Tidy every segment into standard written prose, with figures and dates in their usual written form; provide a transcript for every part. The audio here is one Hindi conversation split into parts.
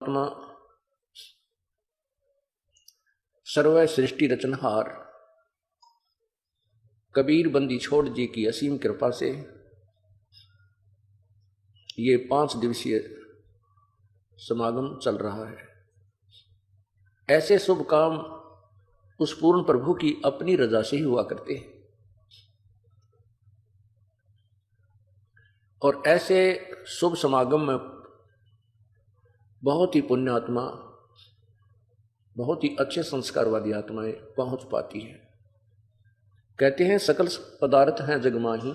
परमात्मा सर्व सृष्टि रचनहार कबीर बंदी छोड़ जी की असीम कृपा से ये 5 दिवसीय समागम चल रहा है। ऐसे शुभ काम उस पूर्ण प्रभु की अपनी रजा से ही हुआ करते हैं और ऐसे शुभ समागम में बहुत ही पुण्यात्मा, बहुत ही अच्छे संस्कार वाली आत्माएं पहुंच पाती है। कहते हैं सकल पदार्थ हैं जगमाही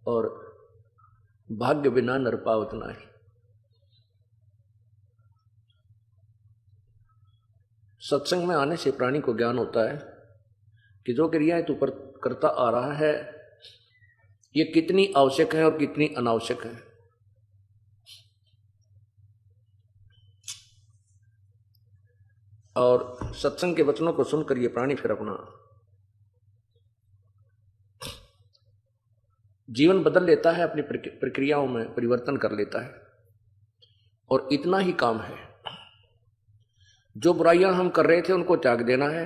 और भाग्य बिना नर पावत नाही। सत्संग में आने से प्राणी को ज्ञान होता है कि जो क्रियाएं तू करता आ रहा है ये कितनी आवश्यक है और कितनी अनावश्यक है। और सत्संग के वचनों को सुनकर ये प्राणी फिर अपना जीवन बदल लेता है, अपनी प्रक्रियाओं में परिवर्तन कर लेता है। और इतना ही काम है, जो बुराइयां हम कर रहे थे उनको त्याग देना है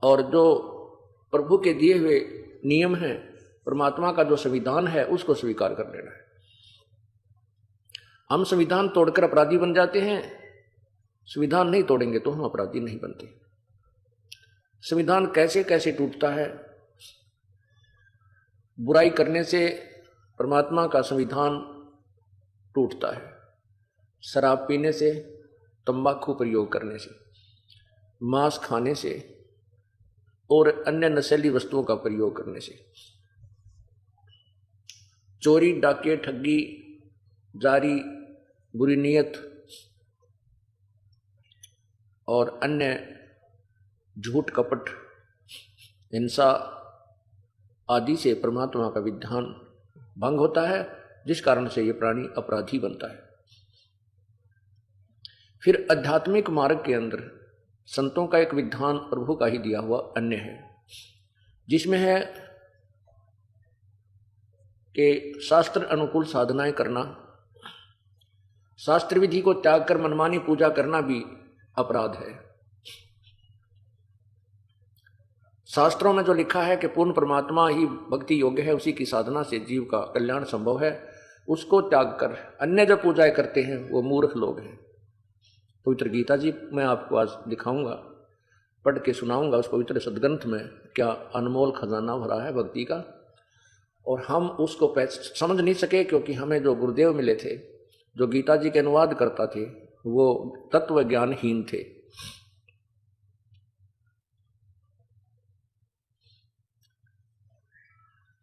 और जो प्रभु के दिए हुए नियम हैं, परमात्मा का जो संविधान है उसको स्वीकार कर लेना है। हम संविधान तोड़कर अपराधी बन जाते हैं, संविधान नहीं तोड़ेंगे तो हम अपराधी नहीं बनते। संविधान कैसे कैसे टूटता है। बुराई करने से परमात्मा का संविधान टूटता है, शराब पीने से, तंबाकू प्रयोग करने से, मांस खाने से और अन्य नशीली वस्तुओं का प्रयोग करने से, चोरी, डाके, ठगी, जारी, बुरी नीयत और अन्य झूठ, कपट, हिंसा आदि से परमात्मा का विधान भंग होता है, जिस कारण से ये प्राणी अपराधी बनता है। फिर आध्यात्मिक मार्ग के अंदर संतों का एक विधान प्रभु का ही दिया हुआ अन्य है, जिसमें है कि शास्त्र अनुकूल साधनाएं करना, शास्त्र विधि को त्याग कर मनमानी पूजा करना भी अपराध है। शास्त्रों में जो लिखा है कि पूर्ण परमात्मा ही भक्ति योग्य है, उसी की साधना से जीव का कल्याण संभव है, उसको त्याग कर अन्य जो पूजाएं करते हैं वो मूर्ख लोग हैं। पवित्र गीता जी मैं आपको आज दिखाऊंगा, पढ़ के सुनाऊंगा उस पवित्र सदग्रंथ में क्या अनमोल खजाना भरा है भक्ति का। और हम उसको समझ नहीं सके क्योंकि हमें जो गुरुदेव मिले थे, जो गीता जी के अनुवाद करता थे, वो तत्व ज्ञानहीन थे।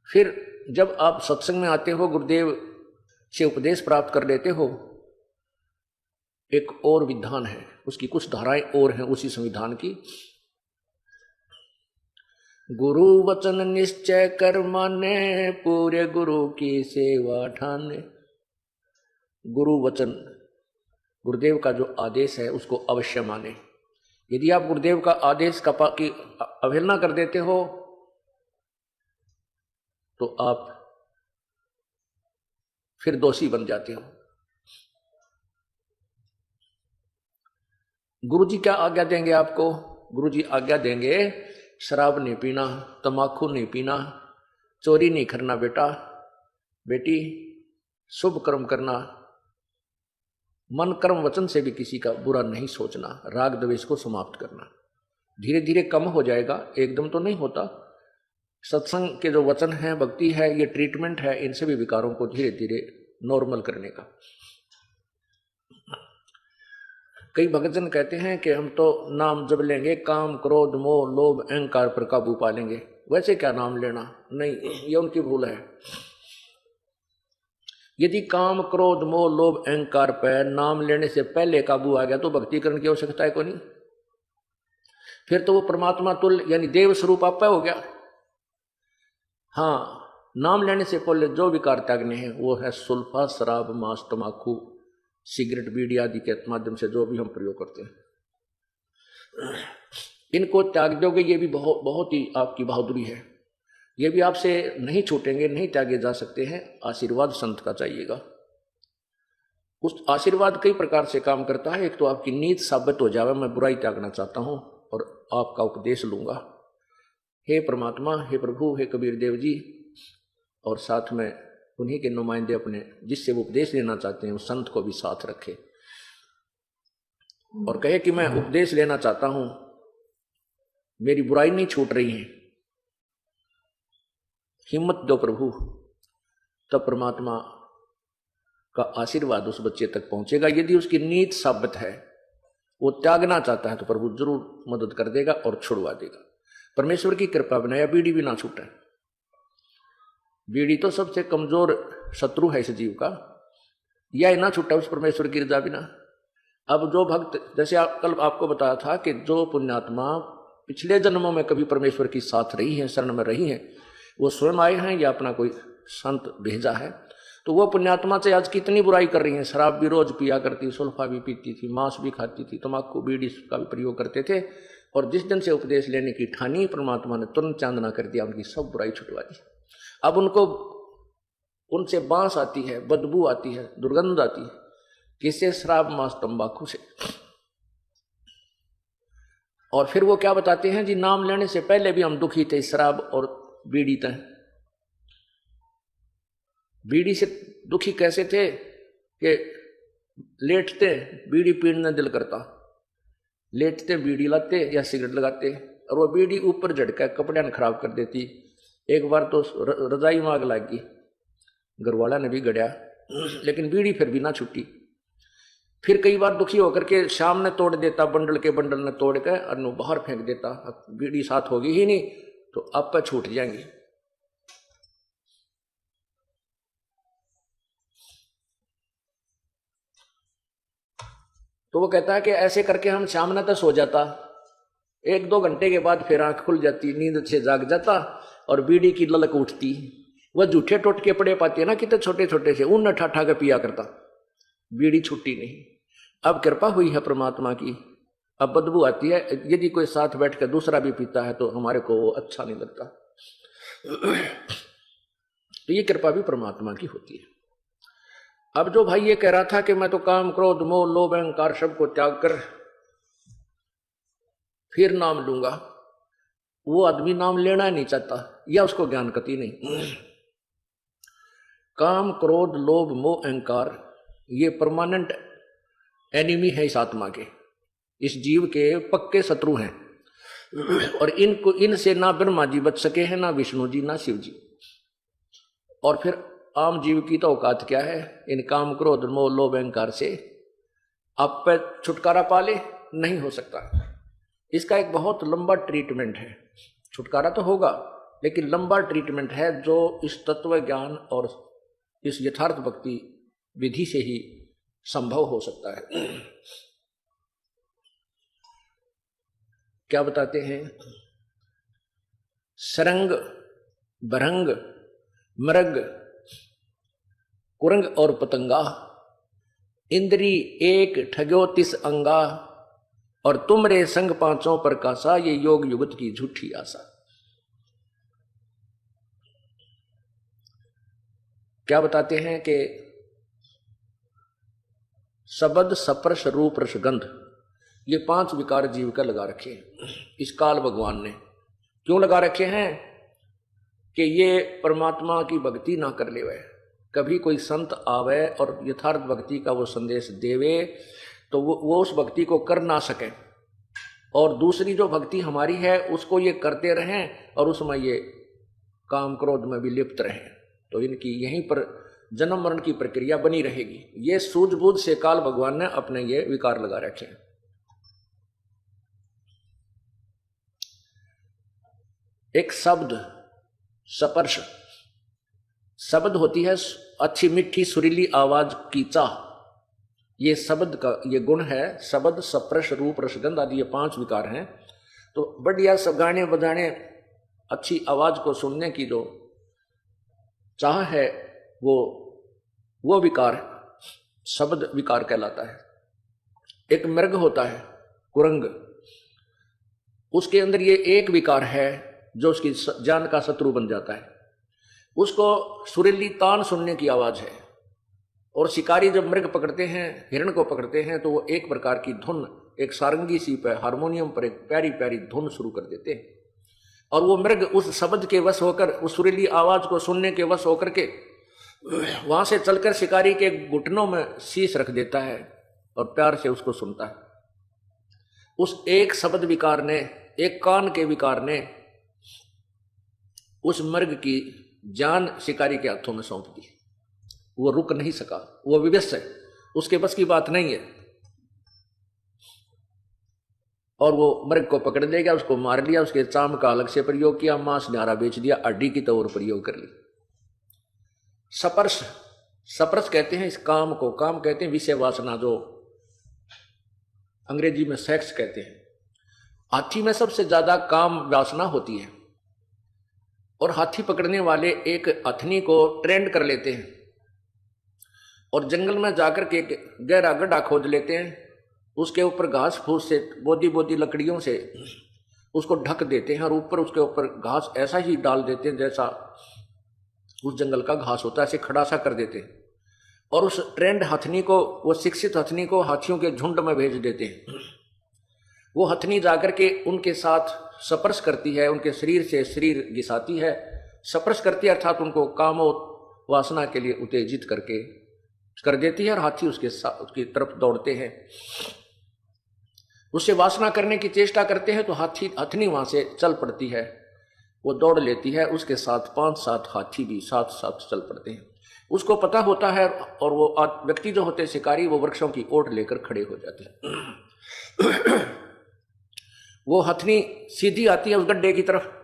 फिर जब आप सत्संग में आते हो, गुरुदेव से उपदेश प्राप्त कर लेते हो, एक और विधान है, उसकी कुछ धाराएं और हैं उसी संविधान की। गुरु वचन निश्चय कर माने, पूरे गुरु की सेवा ठाने। गुरु वचन, गुरुदेव का जो आदेश है उसको अवश्य माने। यदि आप गुरुदेव का आदेश की अवहेलना कर देते हो तो आप फिर दोषी बन जाते हो। गुरु जी क्या आज्ञा देंगे आपको? गुरु जी आज्ञा देंगे शराब नहीं पीना, तंबाकू नहीं पीना, चोरी नहीं करना बेटा बेटी, शुभ कर्म करना, मन कर्म वचन से भी किसी का बुरा नहीं सोचना, राग द्वेष को समाप्त करना। धीरे धीरे कम हो जाएगा, एकदम तो नहीं होता। सत्संग के जो वचन है, भक्ति है, ये ट्रीटमेंट है इन सभी विकारों को धीरे धीरे नॉर्मल करने का। कई भक्तजन कहते हैं कि हम तो नाम जब लेंगे काम, क्रोध, मोह, लोभ, अहंकार पर काबू पा लेंगे। वैसे क्या नाम लेना? नहीं, ये उनकी भूल है। यदि काम, क्रोध, मोह, लोभ, अहंकार पर नाम लेने से पहले काबू आ गया तो भक्ति करने की आवश्यकता है को नहीं। फिर तो वो परमात्मा तुल्य यानी देव स्वरूप आपका हो गया। हाँ, नाम लेने से पहले जो विकार त्यागने हैं वो है सुल्फा, शराब, मांस, तंबाकू, सिगरेट, बीड़ी आदि के माध्यम से जो भी हम प्रयोग करते हैं, इनको त्याग दोगे, ये भी बहुत ही आपकी बहादुरी है। ये भी आपसे नहीं छूटेंगे, नहीं त्यागे जा सकते हैं। आशीर्वाद संत का चाहिएगा। उस आशीर्वाद कई प्रकार से काम करता है। एक तो आपकी नीत साबित हो जावे, मैं बुराई त्यागना चाहता हूं और आपका उपदेश लूंगा। हे परमात्मा, हे प्रभु, हे कबीर देव जी, और साथ में उन्हीं के नुमाइंदे अपने जिससे वो उपदेश लेना चाहते हैं उस संत को भी साथ रखे और कहे कि मैं उपदेश लेना चाहता हूं, मेरी बुराई नहीं छूट रही है, हिम्मत दो प्रभु। तब परमात्मा का आशीर्वाद उस बच्चे तक पहुंचेगा। यदि उसकी नीत साबित है, वो त्यागना चाहता है, तो प्रभु जरूर मदद कर देगा और छुड़वा देगा। परमेश्वर की कृपा बनाया बीड़ी भी ना छूटे। बीड़ी तो सबसे कमजोर शत्रु है इस जीव का, यह ना छूटा उस परमेश्वर की रजा बिना। अब जो भक्त, जैसे कल आपको बताया था कि जो पुण्यात्मा पिछले जन्मों में कभी परमेश्वर की साथ रही हैं, शरण में रही हैं, वो स्वयं आए हैं या अपना कोई संत भेजा है, तो वो पुण्यात्मा से आज कितनी बुराई कर रही हैं। शराब भी रोज पिया करती, सुल्फा भी पीती थी, मांस भी खाती थी, तम्बाकू बीड़ी का भी प्रयोग करते थे, और जिस दिन से उपदेश लेने की ठानी परमात्मा ने तुरंत चांदना कर दिया, उनकी सब बुराई छुटवा दी। अब उनको उनसे बांस आती है, बदबू आती है, दुर्गंध आती है, किससे? शराब मांस तंबाकू से। और फिर वो क्या बताते हैं जी, नाम लेने से पहले भी हम दुखी थे शराब और बीड़ी तय। बीड़ी से दुखी कैसे थे कि लेटते बीड़ी पीने दिल करता, लेटते बीड़ी लाते या सिगरेट लगाते, और वो बीड़ी ऊपर झटका कपड़े ने खराब कर देती। एक बार तो रजाई में आग लग गई, घरवाला ने भी गड़िया, लेकिन बीड़ी फिर भी ना छुट्टी। फिर कई बार दुखी होकर के शाम ने तोड़ देता, बंडल के बंडल ने तोड़ के और बाहर फेंक देता। बीड़ी साथ होगी ही नहीं तो आप पे छूट जाएंगी। तो वो कहता है कि ऐसे करके हम सामने तक सो जाता, 1-2 घंटे के बाद फिर आंख खुल जाती, नींद से जाग जाता और बीड़ी की ललक उठती। वह जूठे टोटके पड़े पाते हैं ना, कितने छोटे छोटे से, उन ठा के पिया करता, बीड़ी छुट्टी नहीं। अब कृपा हुई है परमात्मा की, अब बदबू आती है। यदि कोई साथ बैठ कर दूसरा भी पीता है तो हमारे को वो अच्छा नहीं लगता। तो ये कृपा भी परमात्मा की होती है। अब जो भाई ये कह रहा था कि मैं तो काम क्रोध मोह लोभ अहंकार सबको त्याग कर फिर नाम लूंगा, वो आदमी नाम लेना नहीं चाहता या उसको ज्ञान कति नहीं। काम क्रोध लोभ मोह अहंकार ये परमानेंट एनिमी है इस आत्मा के, इस जीव के पक्के शत्रु हैं, और इनको इनसे ना ब्रह्मा जी बच सके हैं, ना विष्णु जी, ना शिव जी। और फिर आम जीव की तो औकात क्या है? इन काम क्रोध मोह लोभ अहंकार से आप पे छुटकारा पाले नहीं हो सकता। इसका एक बहुत लंबा ट्रीटमेंट है। छुटकारा तो होगा लेकिन लंबा ट्रीटमेंट है, जो इस तत्व ज्ञान और इस यथार्थ भक्ति विधि से ही संभव हो सकता है। क्या बताते हैं? सरंग भरंग मृग कुरंग और पतंगा इंद्री एक ठग्यो 30 अंगा, और तुमरे संग 5 प्रकाशा, ये योग युगत की झूठी आशा। क्या बताते हैं कि शब्द स्पर्श रूप रसगंध ये 5 विकार जीव का लगा रखे हैं इस काल भगवान ने। क्यों लगा रखे हैं? कि ये परमात्मा की भक्ति ना कर लेवे, कभी कोई संत आवे और यथार्थ भक्ति का वो संदेश देवे तो वो उस भक्ति को कर ना सके, और दूसरी जो भक्ति हमारी है उसको ये करते रहें और उसमें ये काम क्रोध में भी लिप्त रहें, तो इनकी यहीं पर जन्म मरण की प्रक्रिया बनी रहेगी। ये सूझबूझ से काल भगवान ने अपने ये विकार लगा रखे हैं। एक शब्द स्पर्श, शब्द होती है अच्छी मीठी सुरीली आवाज की चाह, ये शब्द का ये गुण है। शब्द स्पर्श रूप रसगंध आदि ये 5 विकार हैं। तो बढ़िया सब गाने बजाने अच्छी आवाज को सुनने की जो चाह है वो विकार शब्द विकार कहलाता है। एक मृग होता है कुरंग, उसके अंदर ये एक विकार है जो उसकी जान का शत्रु बन जाता है। उसको सुरीली तान सुनने की आवाज है, और शिकारी जब मृग पकड़ते हैं, हिरण को पकड़ते हैं, तो वो एक प्रकार की धुन, एक सारंगी सी पे, हारमोनियम पर एक प्यारी प्यारी धुन शुरू कर देते हैं। और वो मृग उस शब्द के वश होकर, उस सुरीली आवाज को सुनने के वश होकर के वहां से चलकर शिकारी के घुटनों में शीश रख देता है और प्यार से उसको सुनता है। उस एक शब्द विकार ने, एक कान के विकार ने उस मृग की जान शिकारी के हाथों में सौंप दी। वो रुक नहीं सका, वो विवश है, उसके बस की बात नहीं है। और वो मृग को पकड़ ले गया, उसको मार लिया, उसके चाम का अलग से प्रयोग किया, मांस न्यारा बेच दिया, हड्डी की तौर प्रयोग कर ली। सपर्श, सपर्श कहते हैं इस काम को, काम कहते हैं विषय वासना, जो अंग्रेजी में सेक्स कहते हैं। हाथी में सबसे ज्यादा काम वासना होती है, और हाथी पकड़ने वाले एक हथनी को ट्रेंड कर लेते हैं और जंगल में जाकर के गहरा गड्ढा खोद लेते हैं, उसके ऊपर घास फूस से, बोदी बोदी लकड़ियों से उसको ढक देते हैं और ऊपर उसके ऊपर घास ऐसा ही डाल देते हैं जैसा उस जंगल का घास होता है, ऐसे खड़ा सा कर देते हैं। और उस ट्रेंड हथनी को, वो शिक्षित हथनी को हाथियों के झुंड में भेज देते हैं। वो हथनी जाकर के उनके साथ स्पर्श करती है, उनके शरीर से शरीर घिसाती है, स्पर्श करती है, अर्थात उनको काम और वासना के लिए उत्तेजित करके कर देती है, और हाथी उसके साथ, उसकी तरफ दौड़ते हैं, उससे वासना करने की चेष्टा करते हैं। तो हथनी वहां से चल पड़ती है, वो दौड़ लेती है, उसके साथ 5-7 हाथी भी साथ साथ चल पड़ते हैं। उसको पता होता है, और वो व्यक्ति जो होते हैं शिकारी, वो वृक्षों की ओट लेकर खड़े हो जाते हैं। वो हथनी सीधी आती है उस गड्ढे की तरफ,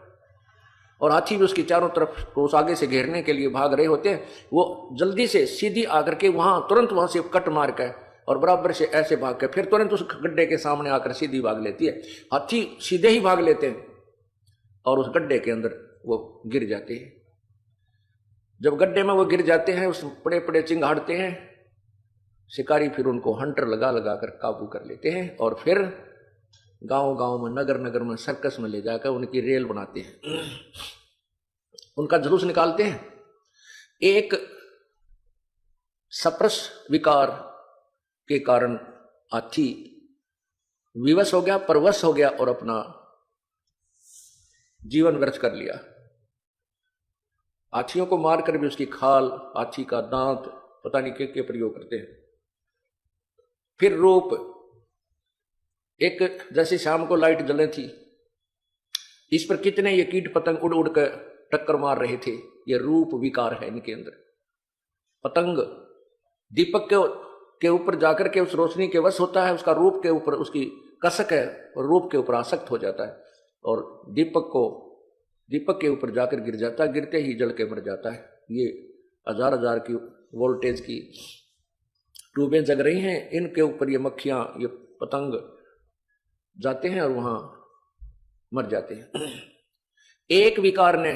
और हाथी भी उसकी चारों तरफ को उस आगे से घेरने के लिए भाग रहे होते हैं। वो जल्दी से सीधी आकर के वहां, तुरंत वहां से कट मार कर और बराबर से ऐसे भाग के फिर तुरंत उस गड्ढे के सामने आकर सीधी भाग लेती है। हाथी सीधे ही भाग लेते हैं और उस गड्ढे के अंदर वो गिर जाते हैं। जब गड्ढे में वो गिर जाते हैं, उस पड़े पड़े चिंगाड़ते हैं, शिकारी फिर उनको हंटर लगा लगा कर काबू कर लेते हैं, और फिर गांव गांव में, नगर नगर में, सर्कस में ले जाकर उनकी रेल बनाते हैं, उनका जुलूस निकालते हैं। एक सप्रस विकार के कारण हाथी विवश हो गया, परवश हो गया और अपना जीवन व्यर्थ कर लिया। हाथियों को मारकर भी उसकी खाल, हाथी का दांत, पता नहीं क्या प्रयोग करते हैं। फिर रूप, एक जैसे शाम को लाइट जले थी, इस पर कितने ये कीट पतंग उड़ उड़ कर टक्कर मार रहे थे। ये रूप विकार है इनके अंदर। पतंग दीपक के ऊपर जाकर के उस रोशनी के वश होता है, उसका रूप के ऊपर उसकी कसक है और रूप के ऊपर आसक्त हो जाता है, और दीपक के ऊपर जाकर गिर जाता है, गिरते ही जल के मर जाता है। ये हजार हजार की वोल्टेज की ट्यूबें जग रही हैं, इनके ऊपर ये मक्खियां, ये पतंग जाते हैं और वहां मर जाते हैं। एक विकार ने,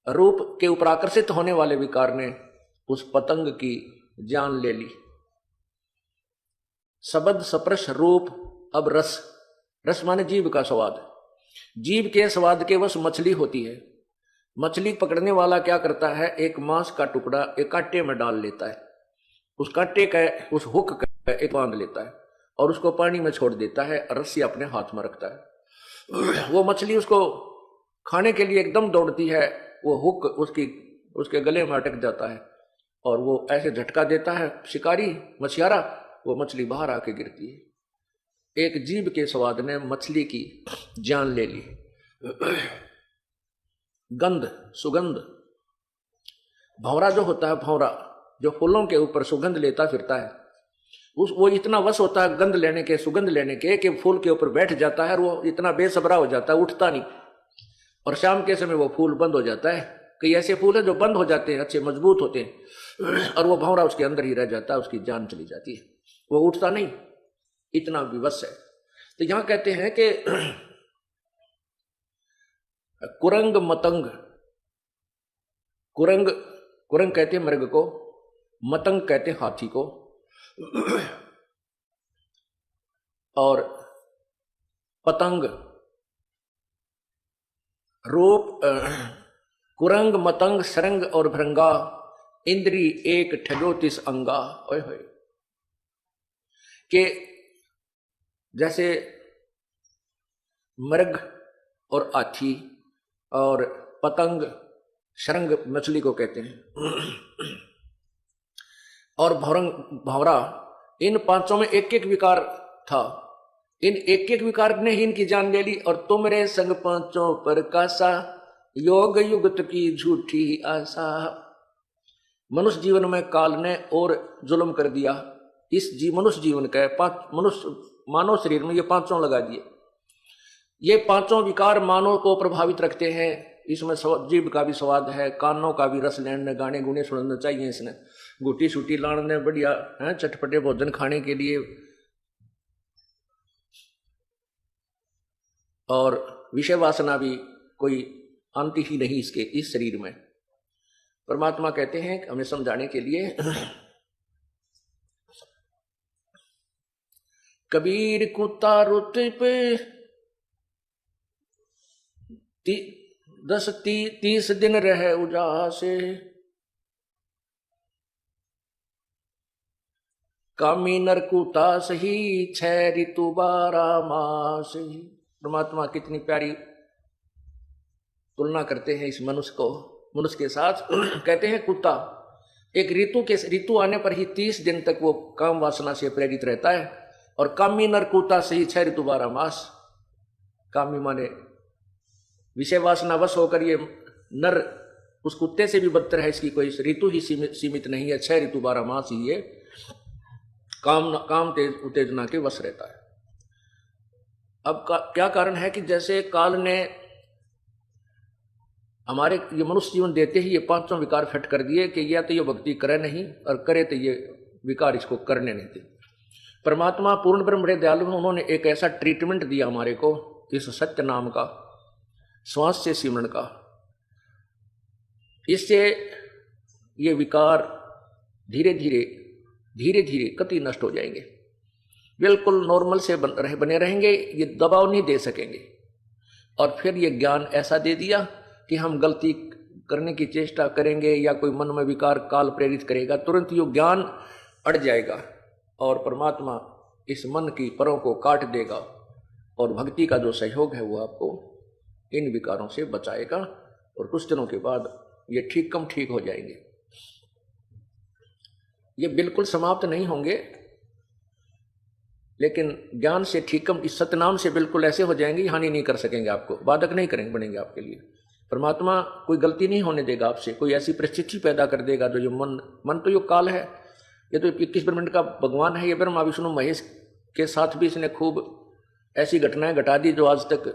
रूप के ऊपर आकर्षित होने वाले विकार ने उस पतंग की जान ले ली। शब्द, स्पर्श, रूप, अब रस। रस माने जीव का स्वाद। जीव के स्वाद के वश मछली होती है। मछली पकड़ने वाला क्या करता है, एक मांस का टुकड़ा एक कांटे में डाल लेता है, उस कांटे का, उस हुक का एक बांध लेता है और उसको पानी में छोड़ देता है, रस्सी अपने हाथ में रखता है। वो मछली उसको खाने के लिए एकदम दौड़ती है, वो हुक उसके गले में अटक जाता है और वो ऐसे झटका देता है शिकारी, मछियारा, वो मछली बाहर आके गिरती है। एक जीव के स्वाद ने मछली की जान ले ली। गंध, सुगंध। भंवरा जो होता है, भंवरा जो फूलों के ऊपर सुगंध लेता फिरता है, वो इतना वश होता है गंध लेने के, सुगंध लेने के, कि फूल के ऊपर बैठ जाता है और वो इतना बेसब्रा हो जाता है, उठता नहीं, और शाम के समय वो फूल बंद हो जाता है। कई ऐसे फूल हैं जो बंद हो जाते हैं, अच्छे मजबूत होते हैं, और वो भंवरा उसके अंदर ही रह जाता है, उसकी जान चली जाती है, वो उठता नहीं, इतना विवश है। तो यहां कहते हैं कि कुरंग मतंग, कुरंग कहते हैं मृग को, मतंग कहते हैं हाथी को, और पतंग, रूप, कुरंग, मतंग, सरंग और भृंगा, इंद्री एक ठगो तिस अंगा। ओए होए, के जैसे मृग और हाथी और पतंग, शरंग मछली को कहते हैं, और भौरा, इन पांचों में एक एक विकार था। इन एक एक विकार ने ही इनकी जान ले ली। और तुमरे संग पांचों पर कासा, योग युगत की झूठी आशा। मनुष्य जीवन में काल ने और जुल्म कर दिया। इस मनुष्य जीवन का मनुष्य मानव शरीर में ये पांचों लगा दिए। ये पांचों विकार मानव को प्रभावित रखते हैं। इसमें जीभ का भी स्वाद है, कानों का भी रस लेने, गाने गुने सुनना चाहिए इसने, गुटी सूटी लाने बढ़िया है, चटपटे भोजन खाने के लिए, और विषय वासना भी कोई अंत ही नहीं इसके इस शरीर में। परमात्मा कहते हैं हमें समझाने के लिए, कबीर कुत्ता रुत पे 30 दिन रहे उजासे, कामी नर कुत्ता सही 6 ऋतु 12 मास। परमात्मा कितनी प्यारी तुलना करते हैं इस मनुष्य के साथ। कहते हैं कुत्ता एक ऋतु आने पर ही 30 दिन तक वो काम वासना से प्रेरित रहता है, और कामी नर कुत्ता सही 6 ऋतु 12 मास। कामी माने विषय वासना वश होकर ये नर उस कुत्ते से भी बदतर है, इसकी कोई ऋतु ही सीमित नहीं है, 6 ऋतु 12 मास ही ये काम उत्तेजना के वश रहता है। अब क्या कारण है कि जैसे काल ने हमारे ये मनुष्य जीवन देते ही ये पांचों विकार फिट कर दिए कि या तो ये भक्ति करे नहीं, और करे तो ये विकार इसको करने नहीं दे। परमात्मा पूर्ण ब्रह्म बड़े दयालु हैं, उन्होंने एक ऐसा ट्रीटमेंट दिया हमारे को इस सत्य नाम का, श्वास से सिमरण का। इससे ये विकार धीरे धीरे कति नष्ट हो जाएंगे, बिल्कुल नॉर्मल से बने रहेंगे, ये दबाव नहीं दे सकेंगे। और फिर ये ज्ञान ऐसा दे दिया कि हम गलती करने की चेष्टा करेंगे या कोई मन में विकार काल प्रेरित करेगा, तुरंत ये ज्ञान अड़ जाएगा और परमात्मा इस मन की परों को काट देगा, और भक्ति का जो सहयोग है वो आपको इन विकारों से बचाएगा, और कुछ दिनों के बाद ये ठीक हो जाएंगे। ये बिल्कुल समाप्त नहीं होंगे, लेकिन ज्ञान से ठीकम इस सतनाम से बिल्कुल ऐसे हो जाएंगे, हानि नहीं कर सकेंगे, आपको बाधक नहीं करेंगे, बनेंगे आपके लिए। परमात्मा कोई गलती नहीं होने देगा आपसे, कोई ऐसी परिस्थिति पैदा कर देगा जो ये मन तो ये काल है, ये तो 21 ब्रह्मांड का भगवान है, ये ब्रह्मा विष्णु महेश के साथ भी इसने खूब ऐसी घटनाएं घटा दी जो आज तक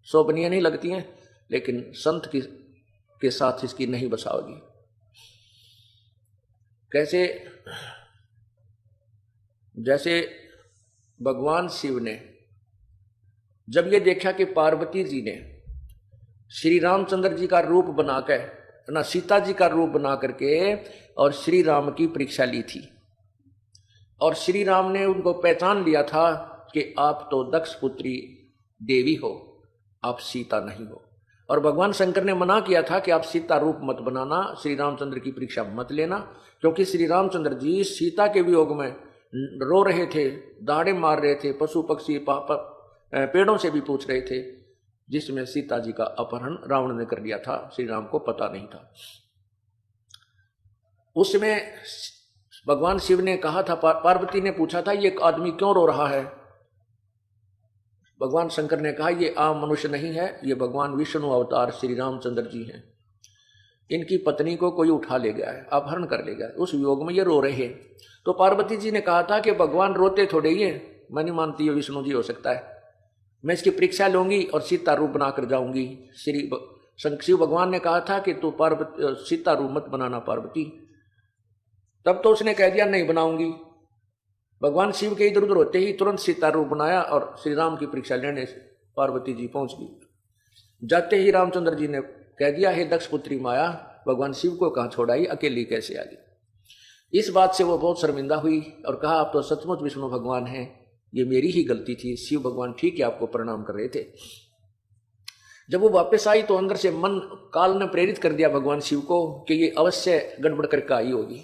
शोभनीय नहीं लगती हैं, लेकिन संत के साथ इसकी नहीं बसाओगी। कैसे? जैसे भगवान शिव ने जब ये देखा कि पार्वती जी ने श्री रामचंद्र जी का रूप बनाकर ना सीता जी का रूप बना करके और श्री राम की परीक्षा ली थी, और श्री राम ने उनको पहचान लिया था कि आप तो दक्ष पुत्री देवी हो, आप सीता नहीं हो। और भगवान शंकर ने मना किया था कि आप सीता रूप मत बनाना, श्री रामचंद्र की परीक्षा मत लेना, क्योंकि श्री रामचंद्र जी सीता के वियोग में रो रहे थे, दाड़े मार रहे थे, पशु पक्षी पेड़ों से भी पूछ रहे थे, जिसमें सीता जी का अपहरण रावण ने कर लिया था, श्री राम को पता नहीं था। उसमें भगवान शिव ने कहा था, पार्वती ने पूछा था ये आदमी क्यों रो रहा है? भगवान शंकर ने कहा ये आम मनुष्य नहीं है, ये भगवान विष्णु अवतार श्री रामचंद्र जी हैं, इनकी पत्नी को कोई उठा ले गया है, अपहरण कर ले गया, उस वियोग में ये रो रहे हैं। तो पार्वती जी ने कहा था कि भगवान रोते थोड़े ही है, मैं नहीं मानती ये विष्णु जी हो सकता है, मैं इसकी परीक्षा लूंगी और सीता रूप बनाकर जाऊंगी। शिव भगवान ने कहा था कि तू सीता रूप मत बनाना पार्वती, तब तो उसने कह दिया नहीं बनाऊंगी। भगवान शिव के इधर उधर होते ही तुरंत सीता रूप बनाया और श्री राम की परीक्षा लेने से पार्वती जी पहुंच गई। जाते ही रामचंद्र जी ने कह दिया, हे दक्ष पुत्री माया, भगवान शिव को कहाँ छोड़ाई, अकेली कैसे आ गई। इस बात से वो बहुत शर्मिंदा हुई और कहा आप तो सचमुच विष्णु भगवान हैं, ये मेरी ही गलती थी। शिव भगवान ठीक है आपको प्रणाम कर रहे थे। जब वो वापस आई तो अंदर से मन काल ने प्रेरित कर दिया भगवान शिव को कि ये अवश्य गड़बड़ करके आई होगी।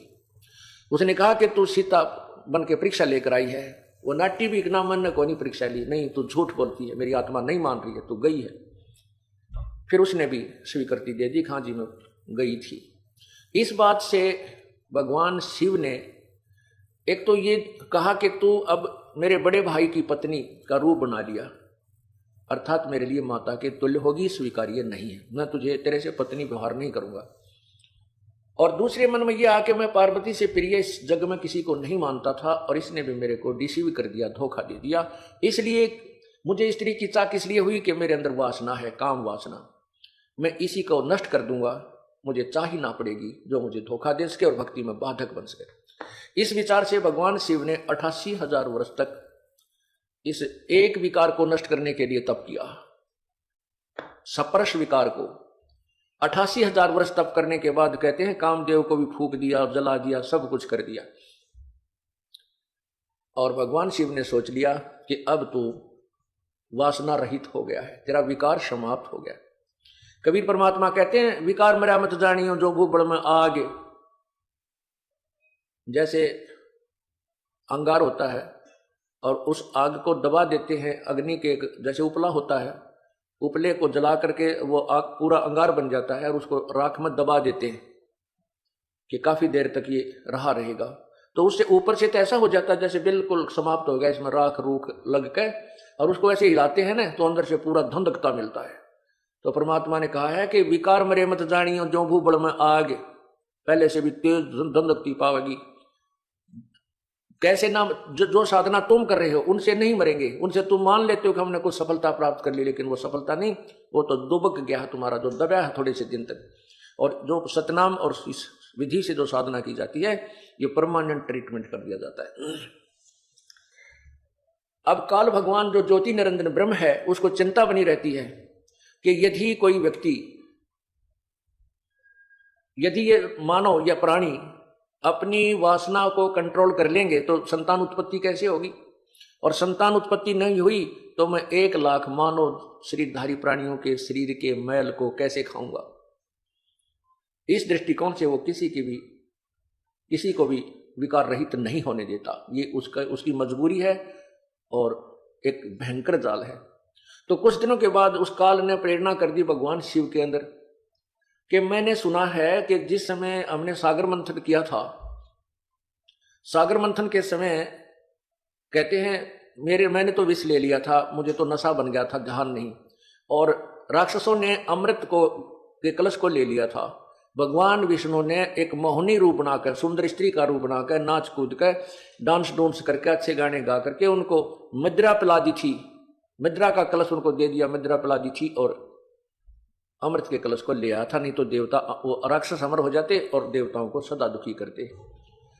उसने कहा कि तू सीता बन के परीक्षा लेकर आई है। वो नाट्य भी इतना मन ने कोई नहीं परीक्षा ली, नहीं तू झूठ बोलती है, मेरी आत्मा नहीं मान रही है, तू गई है। फिर उसने भी स्वीकृति दे दी, हाँ जी मैं गई थी। इस बात से भगवान शिव ने एक तो ये कहा कि तू अब मेरे बड़े भाई की पत्नी का रूप बना लिया, अर्थात मेरे लिए माता के तुल्य होगी, स्वीकार्य नहीं है, मैं तुझे तेरे से पत्नी व्यवहार नहीं करूंगा। और दूसरे मन में यह आके मैं पार्वती से प्रिय इस जग में किसी को नहीं मानता था और इसने भी मेरे को डिसीव कर दिया, धोखा दे दिया। इसलिए मुझे स्त्री की चाक इसलिए हुई कि मेरे अंदर वासना है, काम वासना, मैं इसी को नष्ट कर दूंगा, मुझे चाह ही ना पड़ेगी जो मुझे धोखा दे सके और भक्ति में बाधक बन सके। इस विचार से भगवान शिव ने 88,000 वर्ष तक इस एक विकार को नष्ट करने के लिए तप किया, सप्रश विकार को। 88,000 वर्ष तप करने के बाद कहते हैं कामदेव को भी फूंक दिया, जला दिया, सब कुछ कर दिया। और भगवान शिव ने सोच लिया कि अब तू वासना रहित हो गया है, तेरा विकार समाप्त हो गया। कबीर परमात्मा कहते हैं विकार मरा मत जानियो जो भूबड़ में आग। जैसे अंगार होता है और उस आग को दबा देते हैं, अग्नि के जैसे उपला होता है, उपले को जला करके वो आग पूरा अंगार बन जाता है और उसको राख में दबा देते हैं कि काफी देर तक ये रहा रहेगा। तो उससे ऊपर से तो ऐसा हो जाता है जैसे बिल्कुल समाप्त हो गया, इसमें राख रूख लग के, और उसको ऐसे हिलाते हैं ना तो अंदर से पूरा धंधकता मिलता है। तो परमात्मा ने कहा है कि विकार मरे मत जानियो जो भूबड़ में आग, पहले से भी तेज धंधकती पावेगी। कैसे ना, जो साधना तुम कर रहे हो उनसे नहीं मरेंगे, उनसे तुम मान लेते हो कि हमने कुछ सफलता प्राप्त कर ली, लेकिन वो सफलता नहीं, वो तो दुबक गया है तुम्हारा, जो दबा है थोड़े से दिन तक। और जो सतनाम और इस विधि से जो साधना की जाती है ये परमानेंट ट्रीटमेंट कर दिया जाता है। अब काल भगवान जो ज्योति निरंजन ब्रह्म है उसको चिंता बनी रहती है कि यदि कोई व्यक्ति, यदि ये मानव या प्राणी अपनी वासना को कंट्रोल कर लेंगे तो संतान उत्पत्ति कैसे होगी, और संतान उत्पत्ति नहीं हुई तो मैं 1 लाख मानव शरीरधारी प्राणियों के शरीर के मैल को कैसे खाऊंगा। इस दृष्टिकोण से वो किसी को भी विकार रहित नहीं होने देता, ये उसकी मजबूरी है और एक भयंकर जाल है। तो कुछ दिनों के बाद उस काल ने प्रेरणा कर दी भगवान शिव के अंदर कि मैंने सुना है कि जिस समय हमने सागर मंथन किया था, सागर मंथन के समय कहते हैं मैंने तो विष ले लिया था, मुझे तो नशा बन गया था, ध्यान नहीं, और राक्षसों ने अमृत के कलश को ले लिया था। भगवान विष्णु ने एक मोहनी रूप बनाकर, सुंदर स्त्री का रूप बनाकर, नाच कूद कर, डांस डोंस करके, अच्छे गाने गा करके उनको मदिरा पिला दी थी, मदिरा का कलश उनको दे दिया, मदिरा पिला दी थी और अमृत के कलश को ले आया था, नहीं तो देवता वो राक्षस अमर हो जाते और देवताओं को सदा दुखी करते।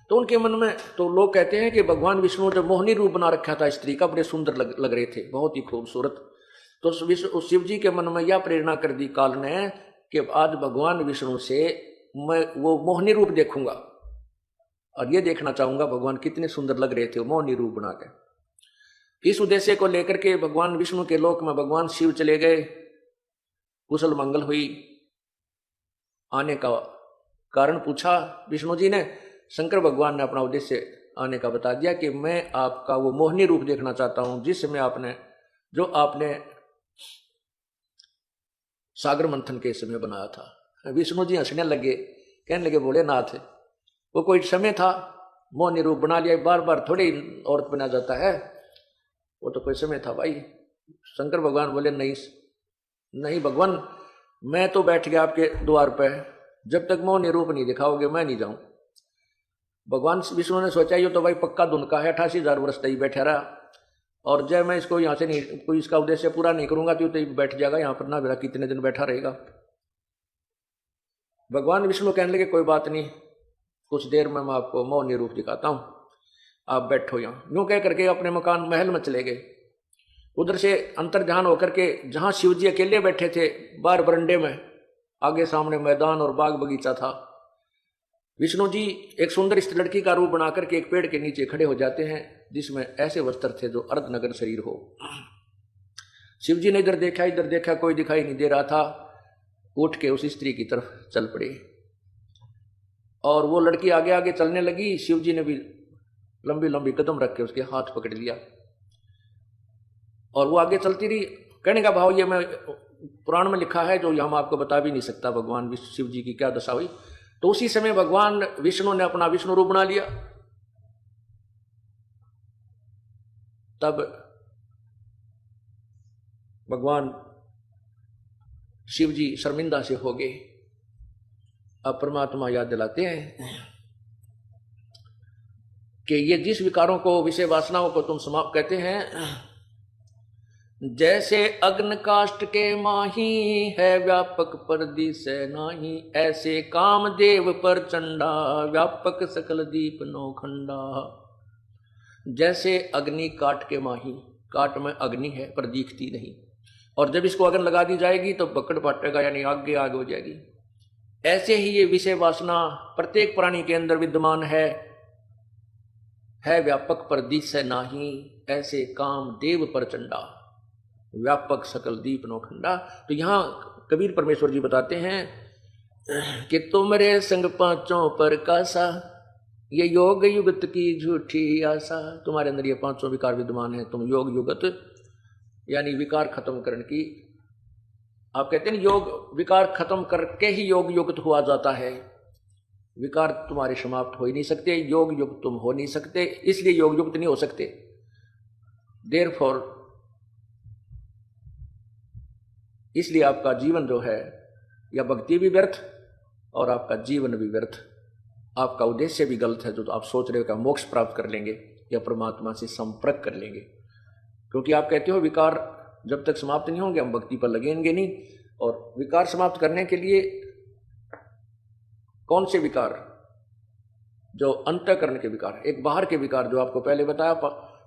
तो उनके मन में तो लोग कहते हैं कि भगवान विष्णु जब मोहनी रूप बना रखा था स्त्री का, बड़े सुंदर लग रहे थे, बहुत ही खूबसूरत। तो शिव जी के मन में यह प्रेरणा कर दी काल ने कि आज भगवान विष्णु से मैं वो मोहनी रूप देखूंगा और ये देखना चाहूंगा भगवान कितने सुंदर लग रहे थे मोहनी रूप बना के। इस उद्देश्य को लेकर के भगवान विष्णु के लोक में भगवान शिव चले गए, कुशल मंगल हुई। आने का कारण पूछा विष्णु जी ने, शंकर भगवान ने अपना उद्देश्य आने का बता दिया कि मैं आपका वो मोहनी रूप देखना चाहता हूं जिसमें आपने सागर मंथन के समय बनाया था। विष्णु जी हंसने लगे, कहने लगे भोलेनाथ वो कोई समय था, मोहनी रूप बना लिया, बार बार थोड़ी औरत बना जाता है, वो तो कोई समय था भाई। शंकर भगवान बोले नहीं भगवान, मैं तो बैठ गया आपके द्वार पे, जब तक मोहनी रूप नहीं दिखाओगे मैं नहीं जाऊं। भगवान विष्णु ने सोचा ये तो भाई पक्का धुन का है, 88,000 वर्ष तक बैठा रहा, और जब मैं इसको यहाँ से नहीं, कोई इसका उद्देश्य पूरा नहीं करूंगा तो बैठ जाएगा यहाँ पर, ना मेरा कितने दिन बैठा रहेगा। भगवान विष्णु कहने लगे कोई बात नहीं, कुछ देर में मैं आपको मोहनी रूप दिखाता हूँ, आप बैठो यहाँ। यूं कह करके अपने मकान महल में चले गए। उधर से अंतर्ध्यान होकर के जहां शिव जी अकेले बैठे थे बाहर बरंडे में, आगे सामने मैदान और बाग बगीचा था, विष्णु जी एक सुंदर इस लड़की का रूप बनाकर के एक पेड़ के नीचे खड़े हो जाते हैं जिसमें ऐसे वस्त्र थे जो अर्धनगर शरीर हो। शिव जी ने इधर देखा, कोई दिखाई नहीं दे रहा था। उठ के उस स्त्री की तरफ चल पड़े और वो लड़की आगे आगे चलने लगी। शिव जी ने भी लंबी लंबी कदम रख के उसके हाथ पकड़ लिया और वो आगे चलती रही। कहने का भाव ये, मैं पुराण में लिखा है जो हम आपको बता भी नहीं सकता भगवान शिव जी की क्या दशा हुई। तो उसी समय भगवान विष्णु ने अपना विष्णु रूप बना लिया। तब भगवान शिव जी शर्मिंदा से हो गए। अब परमात्मा याद दिलाते हैं कि ये जिस विकारों को, विषय वासनाओं को तुम समाप्त कहते हैं, जैसे अग्न काष्ठ के माही है व्यापक परदिश नाही, ऐसे कामदेव पर चंडा व्यापक सकल दीप नौखंडा। जैसे अग्नि काट के माही, काट में अग्नि है पर दिखती नहीं, और जब इसको अग्नि लगा दी जाएगी तो पकड़ पाटेगा, यानी आगे आग हो जाएगी। ऐसे ही ये विषय वासना प्रत्येक प्राणी के अंदर विद्यमान है व्यापक पर दिश नाही, ऐसे काम देव पर चंडा व्यापक सकल दीप नौखंडा। तो यहां कबीर परमेश्वर जी बताते हैं कि तुमरे संग पांचों पर कासा, ये योग युगत की झूठी आशा। तुम्हारे अंदर ये पांचों विकार विद्यमान है, तुम योग युगत यानी विकार खत्म करने की, आप कहते हैं योग विकार खत्म करके ही योग युक्त हुआ जाता है। विकार तुम्हारे समाप्त हो ही नहीं सकते, योग युक्त तुम हो नहीं सकते, इसलिए योग युक्त नहीं हो सकते। देयरफॉर इसलिए आपका जीवन जो है, या भक्ति भी व्यर्थ और आपका जीवन भी व्यर्थ, आपका उद्देश्य भी गलत है जो आप सोच रहे हो कि मोक्ष प्राप्त कर लेंगे या परमात्मा से संपर्क कर लेंगे। क्योंकि आप कहते हो विकार जब तक समाप्त नहीं होंगे हम भक्ति पर लगेंगे नहीं। और विकार समाप्त करने के लिए कौन से विकार? जो अंतःकरण के विकार, एक बाहर के विकार जो आपको पहले बताया,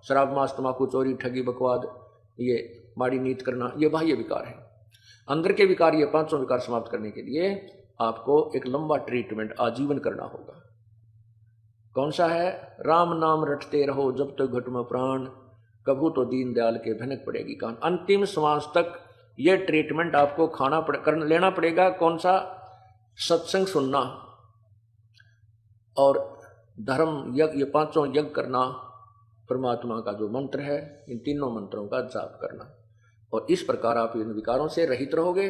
शराब मांस तंबाकू चोरी ठगी बकवाद, ये माड़ी नीत करना, ये बाह्य विकार है। अंदर के विकार, ये पांचों विकार समाप्त करने के लिए आपको एक लंबा ट्रीटमेंट आजीवन करना होगा। कौन सा है? राम नाम रटते रहो जब तक घट में प्राण, कभू तो दीन दयाल के भनक पड़ेगी कान। अंतिम श्वास तक ये ट्रीटमेंट आपको लेना पड़ेगा। कौन सा? सत्संग सुनना और धर्म यज्ञ, ये पांचों यज्ञ करना, परमात्मा का जो मंत्र है इन तीनों मंत्रों का जाप करना, और इस प्रकार आप इन विकारों से रहित रहोगे,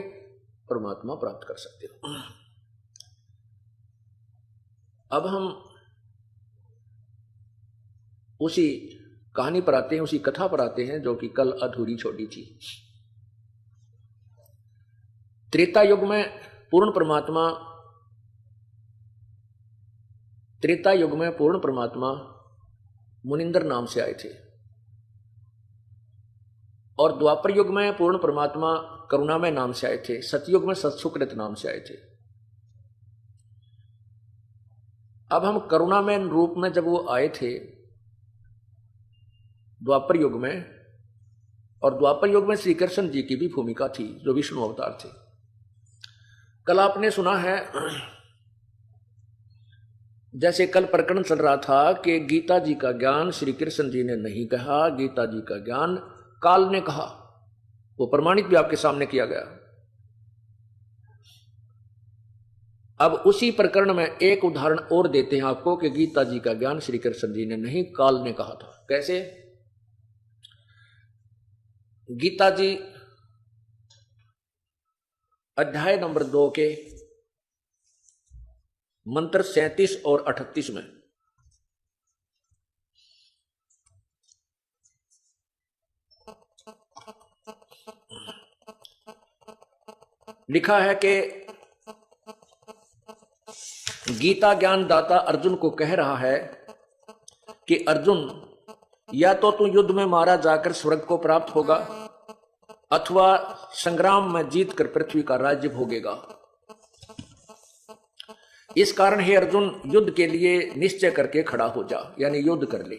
परमात्मा प्राप्त कर सकते हो। अब हम उसी कहानी पर आते हैं, उसी कथा पर आते हैं जो कि कल अधूरी छोड़ी थी। त्रेता युग में पूर्ण परमात्मा मुनिंदर नाम से आए थे, और द्वापर युग में पूर्ण परमात्मा करुणामय नाम से आए थे, सतयुग में सत्सुकृत नाम से आए थे। अब हम करुणामय रूप में जब वो आए थे द्वापर युग में, और द्वापर युग में श्री कृष्ण जी की भी भूमिका थी जो विष्णु अवतार थे। कल आपने सुना है, जैसे कल प्रकरण चल रहा था कि गीता जी का ज्ञान श्री कृष्ण जी ने नहीं कहा, गीता जी का ज्ञान काल ने कहा। वो प्रमाणित भी आपके सामने किया गया। अब उसी प्रकरण में एक उदाहरण और देते हैं आपको कि गीता जी का ज्ञान श्री कृष्ण जी ने नहीं, काल ने कहा था। कैसे? गीता जी अध्याय नंबर 2 के मंत्र 37 और 38 में लिखा है कि गीता ज्ञान दाता अर्जुन को कह रहा है कि अर्जुन, या तो तू युद्ध में मारा जाकर स्वर्ग को प्राप्त होगा, अथवा संग्राम में जीतकर पृथ्वी का राज्य भोगेगा। इस कारण हे अर्जुन, युद्ध के लिए निश्चय करके खड़ा हो जा, यानी युद्ध कर ले।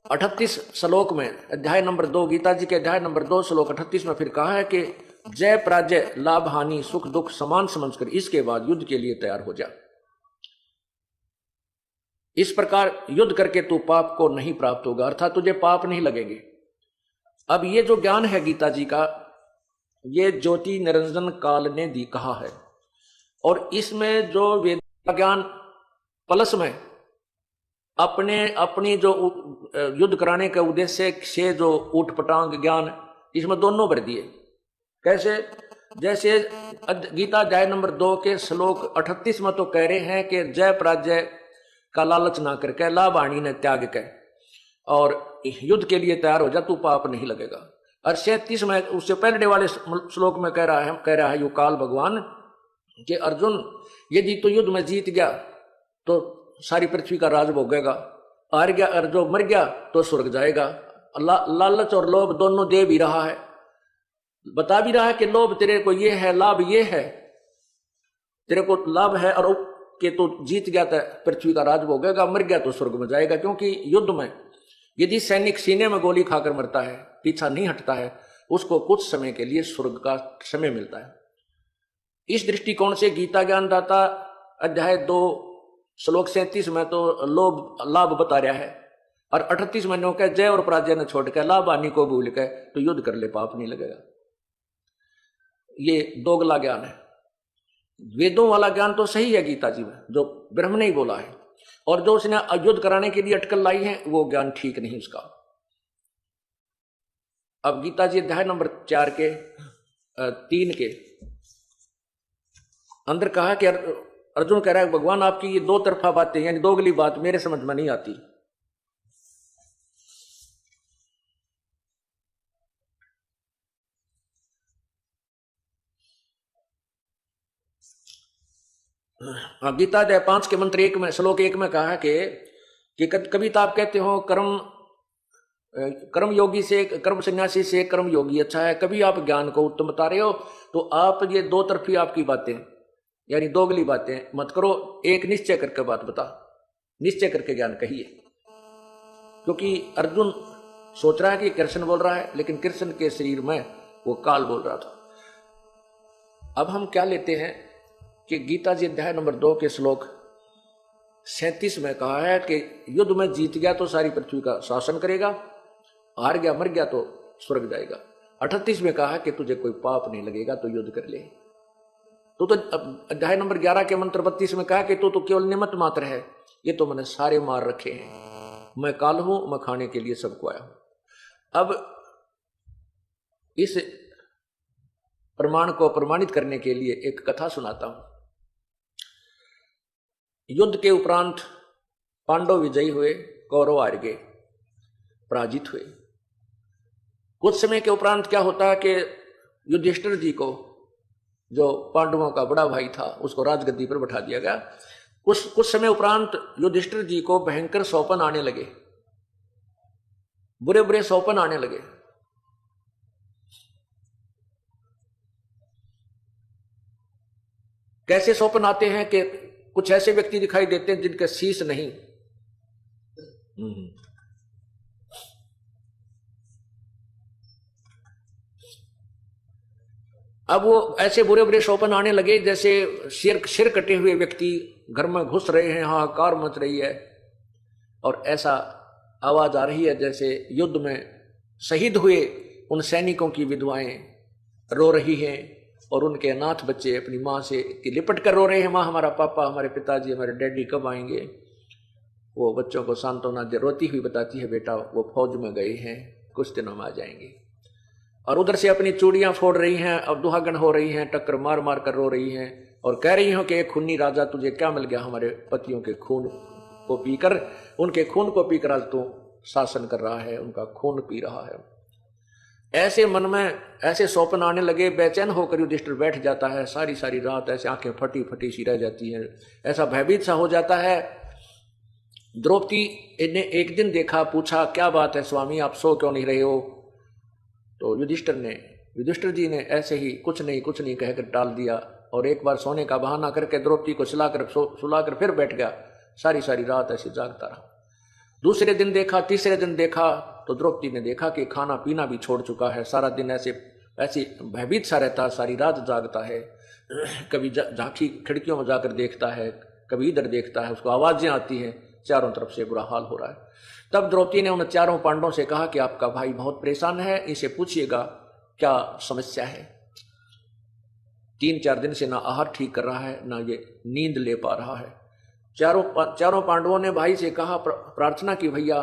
38 श्लोक में, अध्याय नंबर 2, गीता जी के अध्याय नंबर 2 श्लोक 38 में फिर कहा है कि जय पराजय, लाभ हानि, सुख दुख समान समझकर इसके बाद युद्ध के लिए तैयार हो जा। इस प्रकार युद्ध करके तू पाप को नहीं प्राप्त होगा, अर्थात तुझे पाप नहीं लगेंगे। अब ये जो ज्ञान है गीता जी का, ये ज्योति निरंजन काल ने दी कहा है, और इसमें जो वेद का ज्ञान प्लस में अपनी जो युद्ध कराने के उद्देश्य से जो ऊटपटांग ज्ञान, इसमें दोनों भर दिए। कैसे? जैसे गीता अध्याय नंबर 2 के श्लोक 38 में तो कह रहे हैं कि जय पराजय का लालच ना करके लाभ हानि ने त्याग के और युद्ध के लिए तैयार हो जा, तू पाप नहीं लगेगा। और 37 में उससे पहले वाले श्लोक में कह रहा है यो काल भगवान कि अर्जुन यदि तो युद्ध में जीत गया तो सारी पृथ्वी का राज भोगेगा, हार गया और जो मर गया तो स्वर्ग जाएगा। लालच और लोभ दोनों दे भी रहा है, बता भी रहा है कि लोभ तेरे को ये है, लाभ ये है, तेरे को लाभ है और कि तू जीत गया तो पृथ्वी का राज भोगेगा, मर गया तो स्वर्ग में जाएगा। क्योंकि युद्ध में यदि सैनिक सीने में गोली खाकर मरता है, पीछा नहीं हटता है, उसको कुछ समय के लिए स्वर्ग का समय मिलता है। इस दृष्टिकोण से गीता ज्ञानदाता अध्याय 2 श्लोक 37 में तो लोभ लाभ बता रहा है, और 38 में नो जय और पराजय ने छोड़ के लाभ हानि को भूल के तो युद्ध कर ले, पाप नहीं लगेगा। ये दोगला ज्ञान है। वेदों वाला ज्ञान तो सही है गीता जी में, जो ब्रह्म ने ही बोला है, और जो उसने युद्ध कराने के लिए अटकल लाई है वो ज्ञान ठीक नहीं उसका। अब गीता जी अध्याय नंबर 4 के 3 के अंदर कहा कि अर्जुन कह रहा है भगवान आपकी ये दो तरफा बातें यानी दोगली बात मेरे समझ में नहीं आती। गीता अध्याय 5 के मंत्र 1 में श्लोक 1 में कहा है कि कभी तो आप कहते हो कर्म योगी से कर्म सन्यासी से कर्म योगी अच्छा है, कभी आप ज्ञान को उत्तम बता रहे हो, तो आप ये दो तरफी आपकी बातें यानी दोगली बातें मत करो, एक निश्चय करके बात बता, निश्चय करके ज्ञान कहिए। क्योंकि अर्जुन सोच रहा है कि कृष्ण बोल रहा है, लेकिन कृष्ण के शरीर में वो काल बोल रहा था। अब हम क्या लेते हैं कि गीता जी अध्याय नंबर 2 के श्लोक 37 में कहा है कि युद्ध में जीत गया तो सारी पृथ्वी का शासन करेगा, हार गया मर गया तो स्वर्ग जाएगा। 38 में कहा कि तुझे कोई पाप नहीं लगेगा तो युद्ध कर ले। तो अध्याय नंबर 11 के मंत्र 32 में कहा कि तू तो केवल निमित्त मात्र है, ये तो मैंने सारे मार रखे हैं, मैं काल हूं, मैं खाने के लिए सबको आया हूं। अब इस प्रमाण को प्रमाणित करने के लिए एक कथा सुनाता हूं। युद्ध के उपरांत पांडव विजयी हुए, कौरव हार गए, पराजित हुए। कुछ समय के उपरांत क्या होता है कि युधिष्ठिर जी को, जो पांडवों का बड़ा भाई था, उसको राजगद्दी पर बैठा दिया गया। कुछ समय उपरांत युधिष्ठिर जी को भयंकर सौपन आने लगे, बुरे बुरे सौपन आने लगे। कैसे सौपन आते हैं कि कुछ ऐसे व्यक्ति दिखाई देते हैं जिनके शीश नहीं, अब वो ऐसे बुरे बुरे सौपन आने लगे जैसे सिर कटे हुए व्यक्ति घर में घुस रहे हैं, हाहाकार मच रही है, और ऐसा आवाज आ रही है जैसे युद्ध में शहीद हुए उन सैनिकों की विधवाएं रो रही हैं और उनके अनाथ बच्चे अपनी माँ से लिपट कर रो रहे हैं, माँ हमारा पापा, हमारे पिताजी, हमारे डैडी कब आएंगे। वो बच्चों को सांत्वना दे रोती हुई बताती है, बेटा वो फौज में गए हैं, कुछ दिनों में आ जाएंगे। और उधर से अपनी चूड़ियां फोड़ रही हैं और दुहागन हो रही हैं, टक्कर मार मार कर रो रही हैं और कह रही हो कि एक खूनी राजा तुझे क्या मिल गया, हमारे पतियों के खून को पीकर, उनके खून को पीकर आज तू शासन कर रहा है, उनका खून पी रहा है। ऐसे मन में ऐसे सौपन आने लगे, बेचैन होकर युधिष्ठिर बैठ जाता है, सारी सारी रात ऐसे आंखें फटी फटी सी रह जाती हैं, ऐसा भयभीत सा हो जाता है। द्रौपदी ने एक दिन देखा, पूछा क्या बात है स्वामी, आप सो क्यों नहीं रहे हो। तो युधिष्ठिर जी ने ऐसे ही कुछ नहीं कहकर टाल दिया और एक बार सोने का बहाना करके द्रौपदी को सुलाकर फिर बैठ गया। सारी सारी रात ऐसे जागता रहा। दूसरे दिन देखा, तीसरे दिन देखा तो द्रौपदी ने देखा कि खाना पीना भी छोड़ चुका है, सारा दिन ऐसे भयभीत सा रहता है, सारी रात जागता है, कभी झांकी खिड़कियों में जाकर देखता है, कभी इधर देखता है, उसको आवाजें आती हैं, चारों तरफ से बुरा हाल हो रहा है। तब द्रौपदी ने उन चारों पांडवों से कहा कि आपका भाई बहुत परेशान है, इसे पूछिएगा क्या समस्या है। 3-4 दिन से ना आहार ठीक कर रहा है, ना ये नींद ले पा रहा है। चारों पांडवों ने भाई से कहा, प्रार्थना की, भैया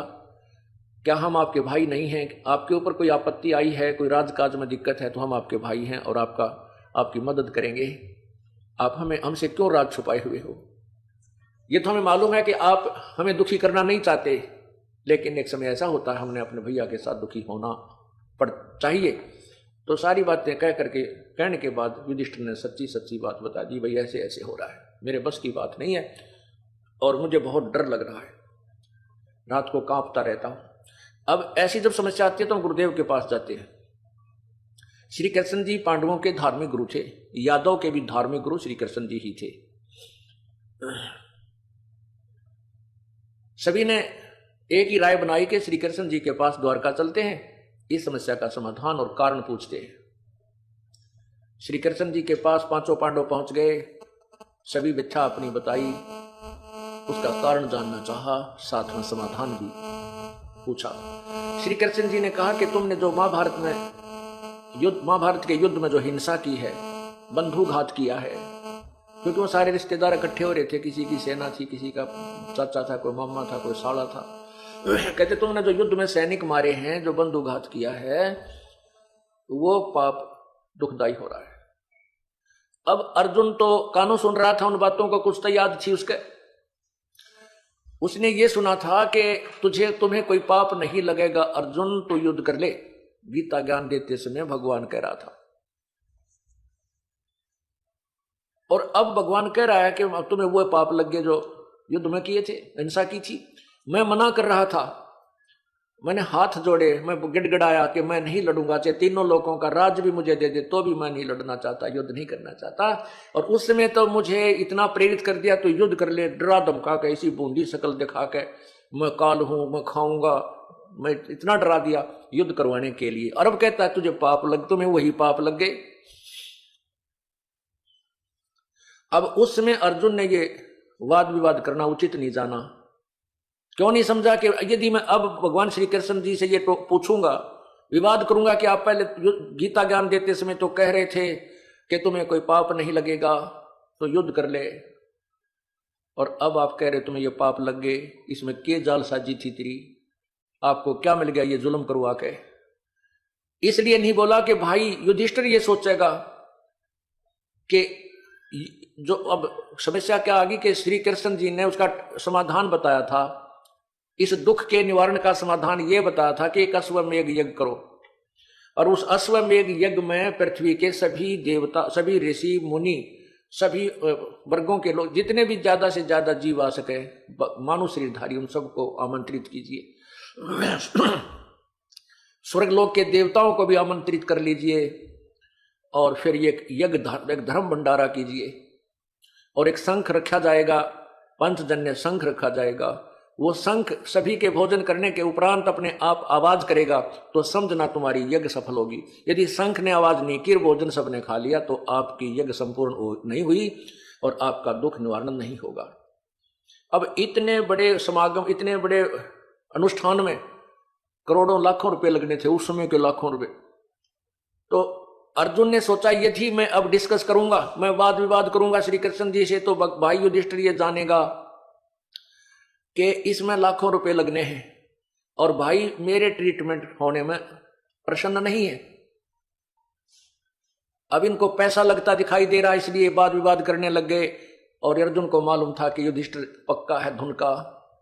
क्या हम आपके भाई नहीं हैं? आपके ऊपर कोई आपत्ति आई है, कोई राजकाज में दिक्कत है तो हम आपके भाई हैं और आपकी मदद करेंगे। आप हमसे क्यों राज छुपाए हुए हो? ये तो हमें मालूम है कि आप हमें दुखी करना नहीं चाहते, लेकिन एक समय ऐसा होता है हमने अपने भैया के साथ दुखी होना पड़ चाहिए। तो सारी बातें कहने के बाद युधिष्ठिर ने सच्ची सच्ची बात बता दी, भाई ऐसे ऐसे हो रहा है, मेरे बस की बात नहीं है और मुझे बहुत डर लग रहा है, रात को कांपता रहता हूं। अब ऐसी जब समस्या आती है तो हम गुरुदेव के पास जाते हैं। श्री कृष्ण जी पांडवों के धार्मिक गुरु थे, यादव के भी धार्मिक गुरु श्री कृष्ण जी ही थे। सभी ने एक ही राय बनाई कि श्री कृष्ण जी के पास द्वारका चलते हैं, इस समस्या का समाधान और कारण पूछते हैं। श्री कृष्ण जी के पास पांचों पांडव पहुंच गए, सभी व्यथा अपनी बताई, उसका कारण जानना चाहा, साथ में समाधान भी पूछा। श्री कृष्ण जी ने कहा कि तुमने जो महाभारत के युद्ध में जो हिंसा की है, बंधुघात किया है, क्योंकि वो सारे रिश्तेदार इकट्ठे हो रहे थे, किसी की सेना थी, किसी का चाचा था, कोई मामा था, कोई साला था। कहते तुमने जो युद्ध में सैनिक मारे हैं, जो बंधुघात किया है, वो पाप दुखदाई हो रहा है। अब अर्जुन तो कानों सुन रहा था, उन बातों को कुछ तो याद थी उसने ये सुना था कि तुम्हें कोई पाप नहीं लगेगा अर्जुन, तो युद्ध कर ले। गीता ज्ञान देते समय भगवान कह रहा था, और अब भगवान कह रहा है कि तुम्हें वो पाप लग गए जो युद्ध में किए थे, हिंसा की थी। मैं मना कर रहा था, मैंने हाथ जोड़े, मैं गिड़गिड़ाया कि मैं नहीं लड़ूंगा, चाहे तीनों लोगों का राज भी मुझे दे दे तो भी मैं नहीं लड़ना चाहता, युद्ध नहीं करना चाहता। और उस समय तो मुझे इतना प्रेरित कर दिया तो युद्ध कर ले, डरा धमका के, ऐसी बूंदी शकल दिखा के, मैं काल हूं, मैं खाऊंगा, मैं इतना डरा दिया युद्ध करवाने के लिए। और अब कहता है तुझे पाप तुम्हें वही पाप लग गए। अब उस समय अर्जुन ने ये वाद विवाद करना उचित नहीं जाना। क्यों नहीं समझा कि यदि मैं अब भगवान श्री कृष्ण जी से ये पूछूंगा, विवाद करूंगा कि आप पहले गीता ज्ञान देते समय तो कह रहे थे कि तुम्हें कोई पाप नहीं लगेगा तो युद्ध कर ले, और अब आप कह रहे तुम्हें ये पाप लग गए, इसमें के जाल साजी थी तेरी, आपको क्या मिल गया ये जुल्म करवा के। इसलिए नहीं बोला कि भाई युधिष्ठिर ये सोचेगा कि जो अब समस्या क्या आ गई कि श्री कृष्ण जी ने उसका समाधान बताया था, इस दुख के निवारण का समाधान ये बताया था कि एक अश्वमेध यज्ञ करो, और उस अश्वमेध यज्ञ में पृथ्वी के सभी देवता, सभी ऋषि मुनि, सभी वर्गों के लोग, जितने भी ज्यादा से ज्यादा जीव आ सके, मानव शरीरधारी, उन सबको आमंत्रित कीजिए। स्वर्गलोक के देवताओं को भी आमंत्रित कर लीजिए, और फिर ये एक धर्म भंडारा कीजिए, और एक शंख रखा जाएगा, पंचजन्य शंख रखा जाएगा। वो शंख सभी के भोजन करने के उपरांत अपने आप आवाज करेगा तो समझना तुम्हारी यज्ञ सफल होगी। यदि शंख ने आवाज नहीं की, भोजन सबने खा लिया, तो आपकी यज्ञ संपूर्ण नहीं हुई और आपका दुख निवारण नहीं होगा। अब इतने बड़े समागम, इतने बड़े अनुष्ठान में करोड़ों लाखों रुपए लगने थे, उस समय के लाखों रुपए। तो अर्जुन ने सोचा यदि मैं अब डिस्कस करूंगा, मैं वाद विवाद करूंगा श्री कृष्ण जी से, तो भाई युधिष्ठिर ये जानेगा कि इसमें लाखों रुपए लगने हैं और भाई मेरे ट्रीटमेंट होने में प्रसन्न नहीं है। अब इनको पैसा लगता दिखाई दे रहा, इसलिए वाद विवाद करने लग गए। और अर्जुन को मालूम था कि युधिष्ठिर पक्का है धुन का,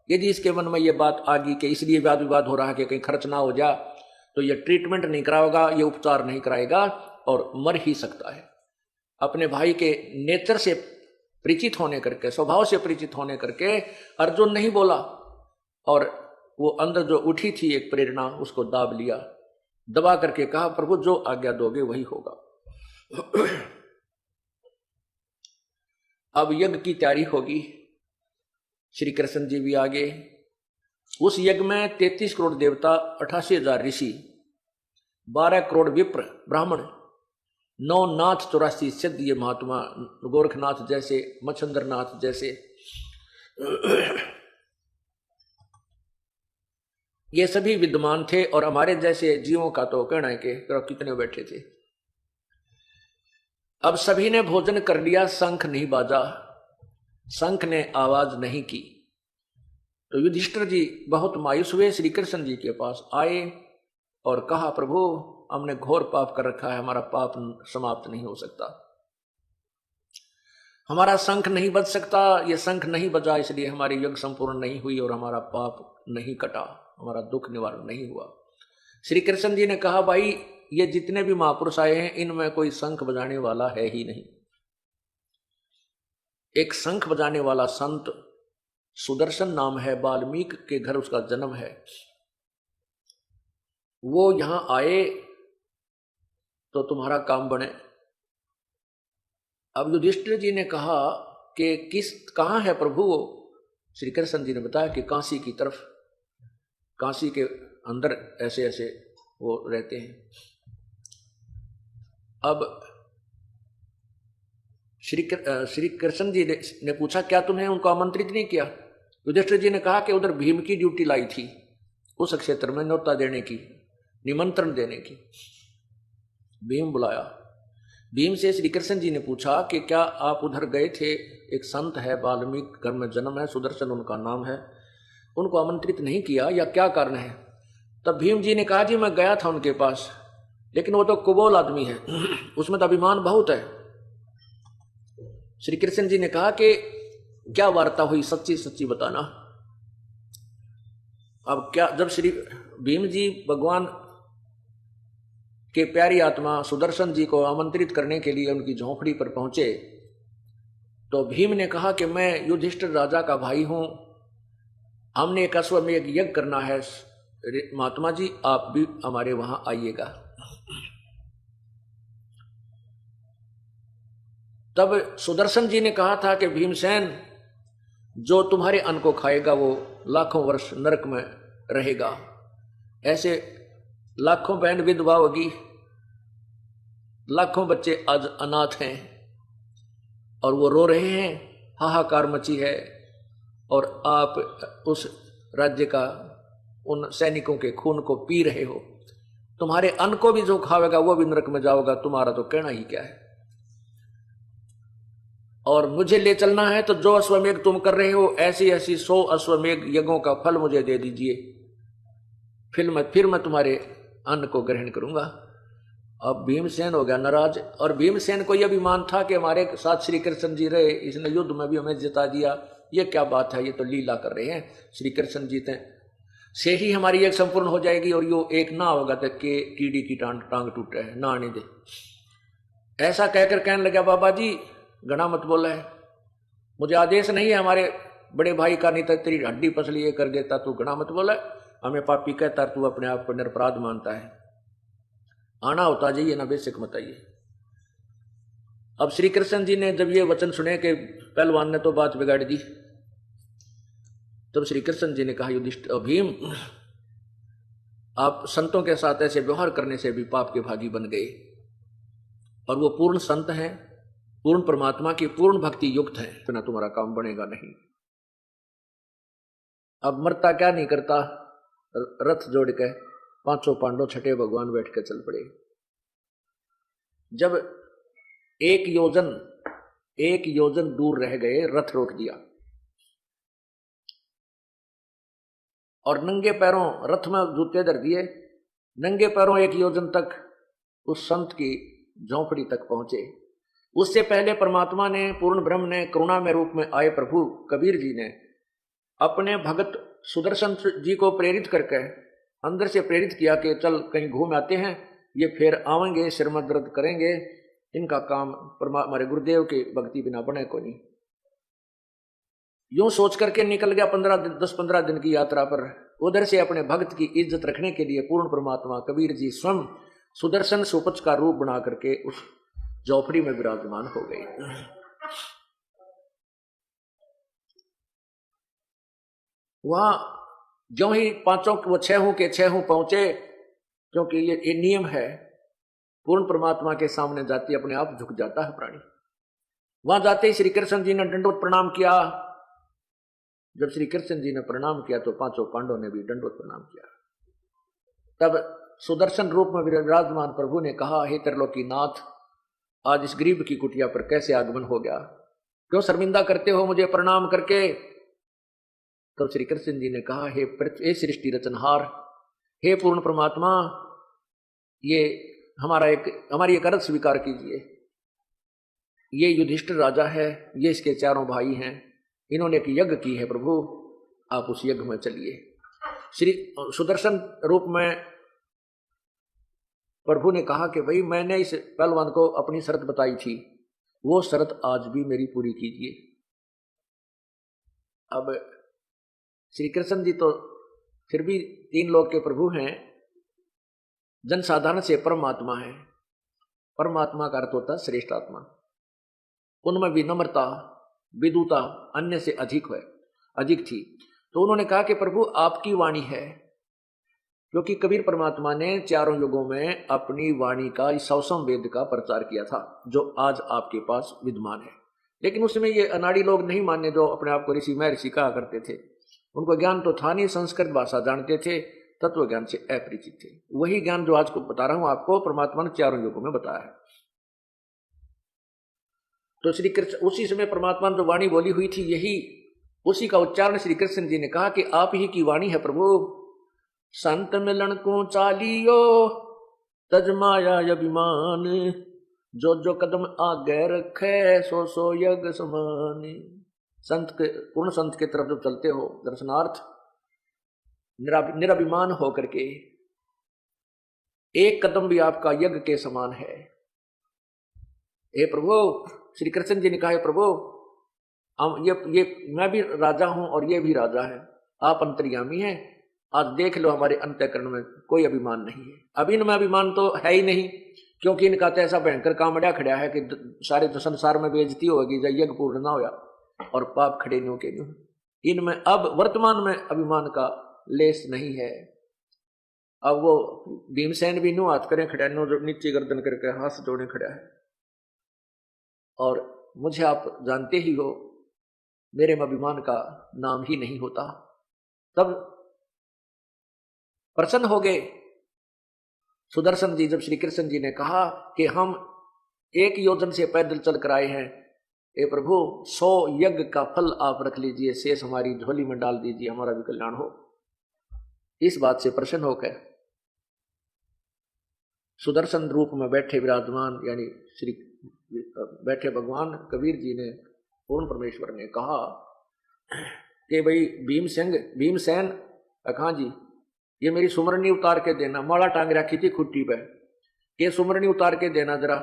यदि इसके मन में ये बात आ गई कि इसलिए वाद विवाद हो रहा है कि कहीं खर्च ना हो जा, तो ये ट्रीटमेंट नहीं कराएगा, ये उपचार नहीं कराएगा और मर ही सकता है। अपने भाई के नेचर से परिचित होने करके, स्वभाव से परिचित होने करके अर्जुन नहीं बोला, और वो अंदर जो उठी थी एक प्रेरणा, उसको दाब लिया, दबा करके कहा प्रभु जो आज्ञा दोगे वही होगा। अब यज्ञ की तैयारी होगी, श्री कृष्ण जी भी आगे। उस यज्ञ में 33 करोड़ देवता, 88,000 ऋषि, 12 करोड़ विप्र ब्राह्मण, 9 नाथ 84 सिद्ध, ये महात्मा गोरखनाथ जैसे, मच्छंद्रनाथ जैसे, ये सभी विद्वान थे और हमारे जैसे जीवों का तो कहना है कि कितने बैठे थे। अब सभी ने भोजन कर लिया, शंख नहीं बाजा, शंख ने आवाज नहीं की। तो युधिष्ठिर जी बहुत मायूस हुए, श्री कृष्ण जी के पास आए और कहा, प्रभु हमने घोर पाप कर रखा है, हमारा पाप समाप्त नहीं हो सकता, हमारा शंख नहीं बज सकता, ये शंख नहीं बजा इसलिए हमारी यज्ञ संपूर्ण नहीं हुई और हमारा पाप नहीं कटा, हमारा दुख निवारण नहीं हुआ। श्री कृष्ण जी ने कहा, भाई ये जितने भी महापुरुष आए हैं इनमें कोई शंख बजाने वाला है ही नहीं। एक शंख बजाने वाला संत सुदर्शन नाम है, वाल्मीकि के घर उसका जन्म है, वो यहां आए तो तुम्हारा काम बने। अब युधिष्ठिर जी ने कहा कि कहां है प्रभु वो? श्री कृष्ण जी ने बताया कि काशी की तरफ, काशी के अंदर ऐसे ऐसे वो रहते हैं। अब श्री कृष्ण जी ने पूछा, क्या तुम्हें उनको आमंत्रित नहीं किया? युधिष्ठिर जी ने कहा कि उधर भीम की ड्यूटी लाई थी, उस क्षेत्र में न्योता देने की, निमंत्रण देने की। भीम बुलाया। भीम से श्री कृष्ण जी ने पूछा कि क्या आप उधर गए थे? एक संत है, वाल्मीकि घर में जन्म है, सुदर्शन उनका नाम है, उनको आमंत्रित नहीं किया या क्या कारण है? तब भीम जी ने कहा, जी मैं गया था उनके पास, लेकिन वो तो कुबोल आदमी है, उसमें तो अभिमान बहुत है। श्री कृष्ण जी ने कहा कि क्या वार्ता हुई, सच्ची सच्ची बताना। अब क्या, जब श्री भीम जी भगवान के प्यारी आत्मा सुदर्शन जी को आमंत्रित करने के लिए उनकी झोंपड़ी पर पहुंचे, तो भीम ने कहा कि मैं युधिष्ठिर राजा का भाई हूं, हमने एक अश्वमेध यज्ञ करना है, महात्मा जी आप भी हमारे वहां आइएगा। तब सुदर्शन जी ने कहा था कि भीमसेन, जो तुम्हारे अन्न को खाएगा वो लाखों वर्ष नरक में रहेगा। ऐसे लाखों बहन विधवा होगी, लाखों बच्चे आज अनाथ हैं और वो रो रहे हैं, हाहाकार मची है, और आप उस राज्य का उन सैनिकों के खून को पी रहे हो। तुम्हारे अन्न को भी जो खावेगा वो भी नरक में जाओगा, तुम्हारा तो कहना ही क्या है। और मुझे ले चलना है तो जो अश्वमेध तुम कर रहे हो, ऐसी ऐसी 100 अश्वमेध यज्ञों का फल मुझे दे दीजिए, फिर मैं तुम्हारे अन्न को ग्रहण करूंगा। अब भीमसेन हो गया नाराज, और भीमसेन को यह अभिमान था कि हमारे साथ श्री कृष्ण जी रहे, इसने युद्ध में भी हमें जिता दिया, ये क्या बात है, ये तो लीला कर रहे हैं, श्री कृष्ण जीते से ही हमारी एक संपूर्ण हो जाएगी और यो एक ना होगा तो के कीड़ी की टांग टूट रहे ना आने दे। ऐसा कहकर कहने लगा, बाबा जी घना मत बोला है, मुझे आदेश नहीं है हमारे बड़े भाई का, नहीं तो तेरी हड्डी पसली ये कर देता, तू घना मत बोला, हमें पापी कहता, तू अपने आप को निरपराध मानता है, आना होता जाइए ना, बेशक मत आइए। अब श्री कृष्ण जी ने जब ये वचन सुने कि पहलवान ने तो बात बिगाड़ दी, तब श्री कृष्ण जी ने कहा, युधिष्ठिर भीम, आप संतों के साथ ऐसे व्यवहार करने से भी पाप के भागी बन गए, और वो पूर्ण संत हैं, पूर्ण परमात्मा की पूर्ण भक्ति युक्त है, बिना तुम्हारा काम बनेगा नहीं। अब मरता क्या नहीं करता, रथ जोड़ के 500 पांडव छठे भगवान बैठ के चल पड़े। जब एक योजन दूर रह गए, रथ रोक दिया और नंगे पैरों रथ में जूते धर दिए, नंगे पैरों 1 योजन तक उस संत की झोंपड़ी तक पहुंचे। उससे पहले परमात्मा ने, पूर्ण ब्रह्म ने करुणा में रूप में आए प्रभु कबीर जी ने अपने भगत सुदर्शन जी को प्रेरित करके अंदर से प्रेरित किया कि चल कहीं घूम आते हैं, ये फिर आवेंगे, सिर में दर्द करेंगे, इनका काम हमारे गुरुदेव की भक्ति बिना बने को नहीं। यूं सोच करके निकल गया 10-15 दिन की यात्रा पर। उधर से अपने भक्त की इज्जत रखने के लिए पूर्ण परमात्मा कबीर जी स्वयं सुदर्शन सुपच का रूप बना करके उस झोपड़ी में विराजमान हो गए। वहां जो ही 5 वो 6 के 6 पहुंचे, क्योंकि ये नियम है, पूर्ण परमात्मा के सामने जाती अपने आप झुक जाता है प्राणी। वहां जाते ही श्री कृष्ण जी ने दंडवत प्रणाम किया, जब श्री कृष्ण जी ने प्रणाम किया तो पांचों पांडवों ने भी दंडवत प्रणाम किया। तब सुदर्शन रूप में विराजमान प्रभु ने कहा, हे त्रिलोकीनाथ, आज इस गरीब की कुटिया पर कैसे आगमन हो गया? क्यों शर्मिंदा करते हो मुझे प्रणाम करके? तो श्री कृष्ण जी ने कहा, हे सृष्टि रचनहार, हे पूर्ण परमात्मा, ये हमारी एक अर्ज स्वीकार कीजिए। ये युधिष्ठिर राजा है, ये इसके चारों भाई हैं, इन्होंने एक यज्ञ की है प्रभु, आप उस यज्ञ में चलिए। श्री सुदर्शन रूप में प्रभु ने कहा कि भाई मैंने इस पहलवान को अपनी शर्त बताई थी, वो शर्त आज भी मेरी पूरी कीजिए। अब श्री कृष्ण जी तो फिर भी तीन लोक के प्रभु हैं, जनसाधारण से परमात्मा है। परमात्मा का अर्थ होता है श्रेष्ठ आत्मा। उनमें विनम्रता विदुता अन्य से अधिक थी। तो उन्होंने कहा कि प्रभु आपकी वाणी है, क्योंकि कबीर परमात्मा ने चारों युगों में अपनी वाणी का, इस सौसम वेद का प्रचार किया था, जो आज आपके पास विद्यमान है। लेकिन उसमें ये अनाड़ी लोग नहीं माने, जो अपने आप को ऋषि महर्षि कहा करते थे। उनको ज्ञान तो था नहीं, संस्कृत भाषा जानते थे, तत्व ज्ञान से अपरिचित थे। वही ज्ञान जो आज को बता रहा हूं आपको, परमात्मा ने चारों युगों में बताया है। तो श्री कृष्ण उसी समय परमात्मा ने जो वाणी बोली हुई थी, यही उसी का उच्चारण श्री कृष्ण जी ने कहा कि आप ही की वाणी है प्रभु। संत मिलन को चालियो तज माया अभिमान, जो जो कदम आगे रखे सो सो यज्ञ समान। संत के पूर्ण संत के तरफ जब चलते हो दर्शनार्थ, निराभिमान होकर के, एक कदम भी आपका यज्ञ के समान है। हे प्रभु, श्री कृष्ण जी ने कहा, प्रभु ये मैं भी राजा हूं और ये भी राजा है, आप अंतर्यामी हैं। आज देख लो हमारे अंतःकरण में कोई अभिमान नहीं है। अब इनमें अभिमान तो है ही नहीं, क्योंकि इनका तो ऐसा भयंकर कामड़ा खड़ा है कि सारे संसार में बेइज्जती होगी जब यज्ञ पूर्ण ना होया और पाप खड़े न्यू के न्यू। इनमें अब वर्तमान में अभिमान का लेस नहीं है। अब वो भीमसेन भी न्यू हाथ करें खड़ा, न्यू नीचे गर्दन करके हाथ जोड़े खड़ा है। और मुझे आप जानते ही हो, मेरे में अभिमान का नाम ही नहीं होता। तब प्रसन्न हो गए सुदर्शन जी जब श्री कृष्ण जी ने कहा कि हम एक योजन से पैदल चल कर आए हैं, ए प्रभु 100 यज्ञ का फल आप रख लीजिए, शेष हमारी झोली में डाल दीजिए, हमारा भी कल्याण हो। इस बात से प्रसन्न होकर सुदर्शन रूप में बैठे विराजमान यानी श्री बैठे भगवान कबीर जी ने, पूर्ण परमेश्वर ने कहा कि भाई भीमसेन अखा जी, ये मेरी सुमरनी उतार के देना। माला टांग रखी थी खुट्टी पे, ये सुमरनी उतार के देना जरा।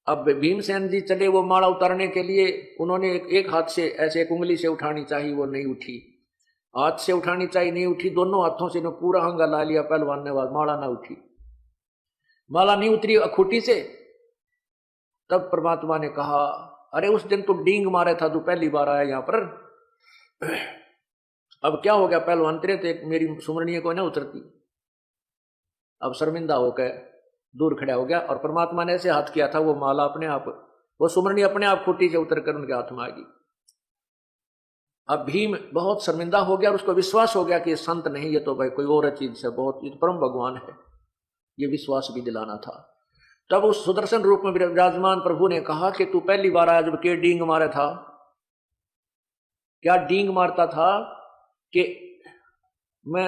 अब भीमसेन जी चले वो माला उतारने के लिए, उन्होंने एक हाथ से ऐसे एक उंगली से उठानी चाहिए, वो नहीं उठी। हाथ से उठानी चाहिए, नहीं उठी। दोनों हाथों से पूरा हंगा ला लिया पहलवान ने, माला ना उठी, माला नहीं उतरी खुट्टी से। तब परमात्मा ने कहा, अरे उस दिन तो डींग मारे था, तू पहली बार आया यहाँ पर, अब क्या हो गया पहलवान तेरे, तो मेरी सुमरनी को ना उतरती। अब शर्मिंदा होकर दूर खड़ा हो गया और परमात्मा ने ऐसे हाथ किया था, वो माला अपने आप, वो सुमरनी अपने आप खुट्टी से उतर कर उनके हाथ में आ गई। अब भीम बहुत शर्मिंदा हो गया और उसको विश्वास हो गया कि ये संत नहीं, ये तो भाई कोई और चीज से, बहुत ये परम भगवान है, ये विश्वास भी दिलाना था। तब उस सुदर्शन रूप में विराजमान प्रभु ने कहा कि तू पहली बार आया जब के डींग मारा था, क्या डींग मारता था कि मैं,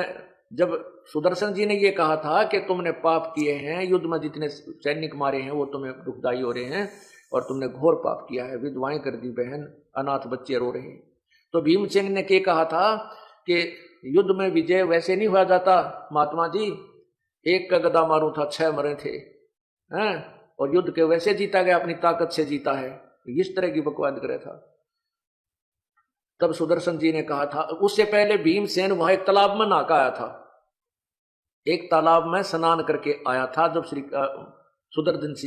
जब सुदर्शन जी ने ये कहा था कि तुमने पाप किए हैं, युद्ध में जितने सैनिक मारे हैं वो तुम्हें दुखदाई हो रहे हैं और तुमने घोर पाप किया है, विधवाएं कर दी बहन, अनाथ बच्चे रो रहे हैं। तो भीमसेन ने क्या कहा था कि युद्ध में विजय वैसे नहीं हुआ जाता महात्मा जी, एक का गदा मारू था 6 मरे थे हैं, और युद्ध के वैसे जीता गया, अपनी ताकत से जीता है, इस तरह की बकवाद करे था। तब सुदर्शन जी ने कहा था, उससे पहले भीमसेन वहां एक तालाब में नहा आया था, एक तालाब में स्नान करके आया था जब श्री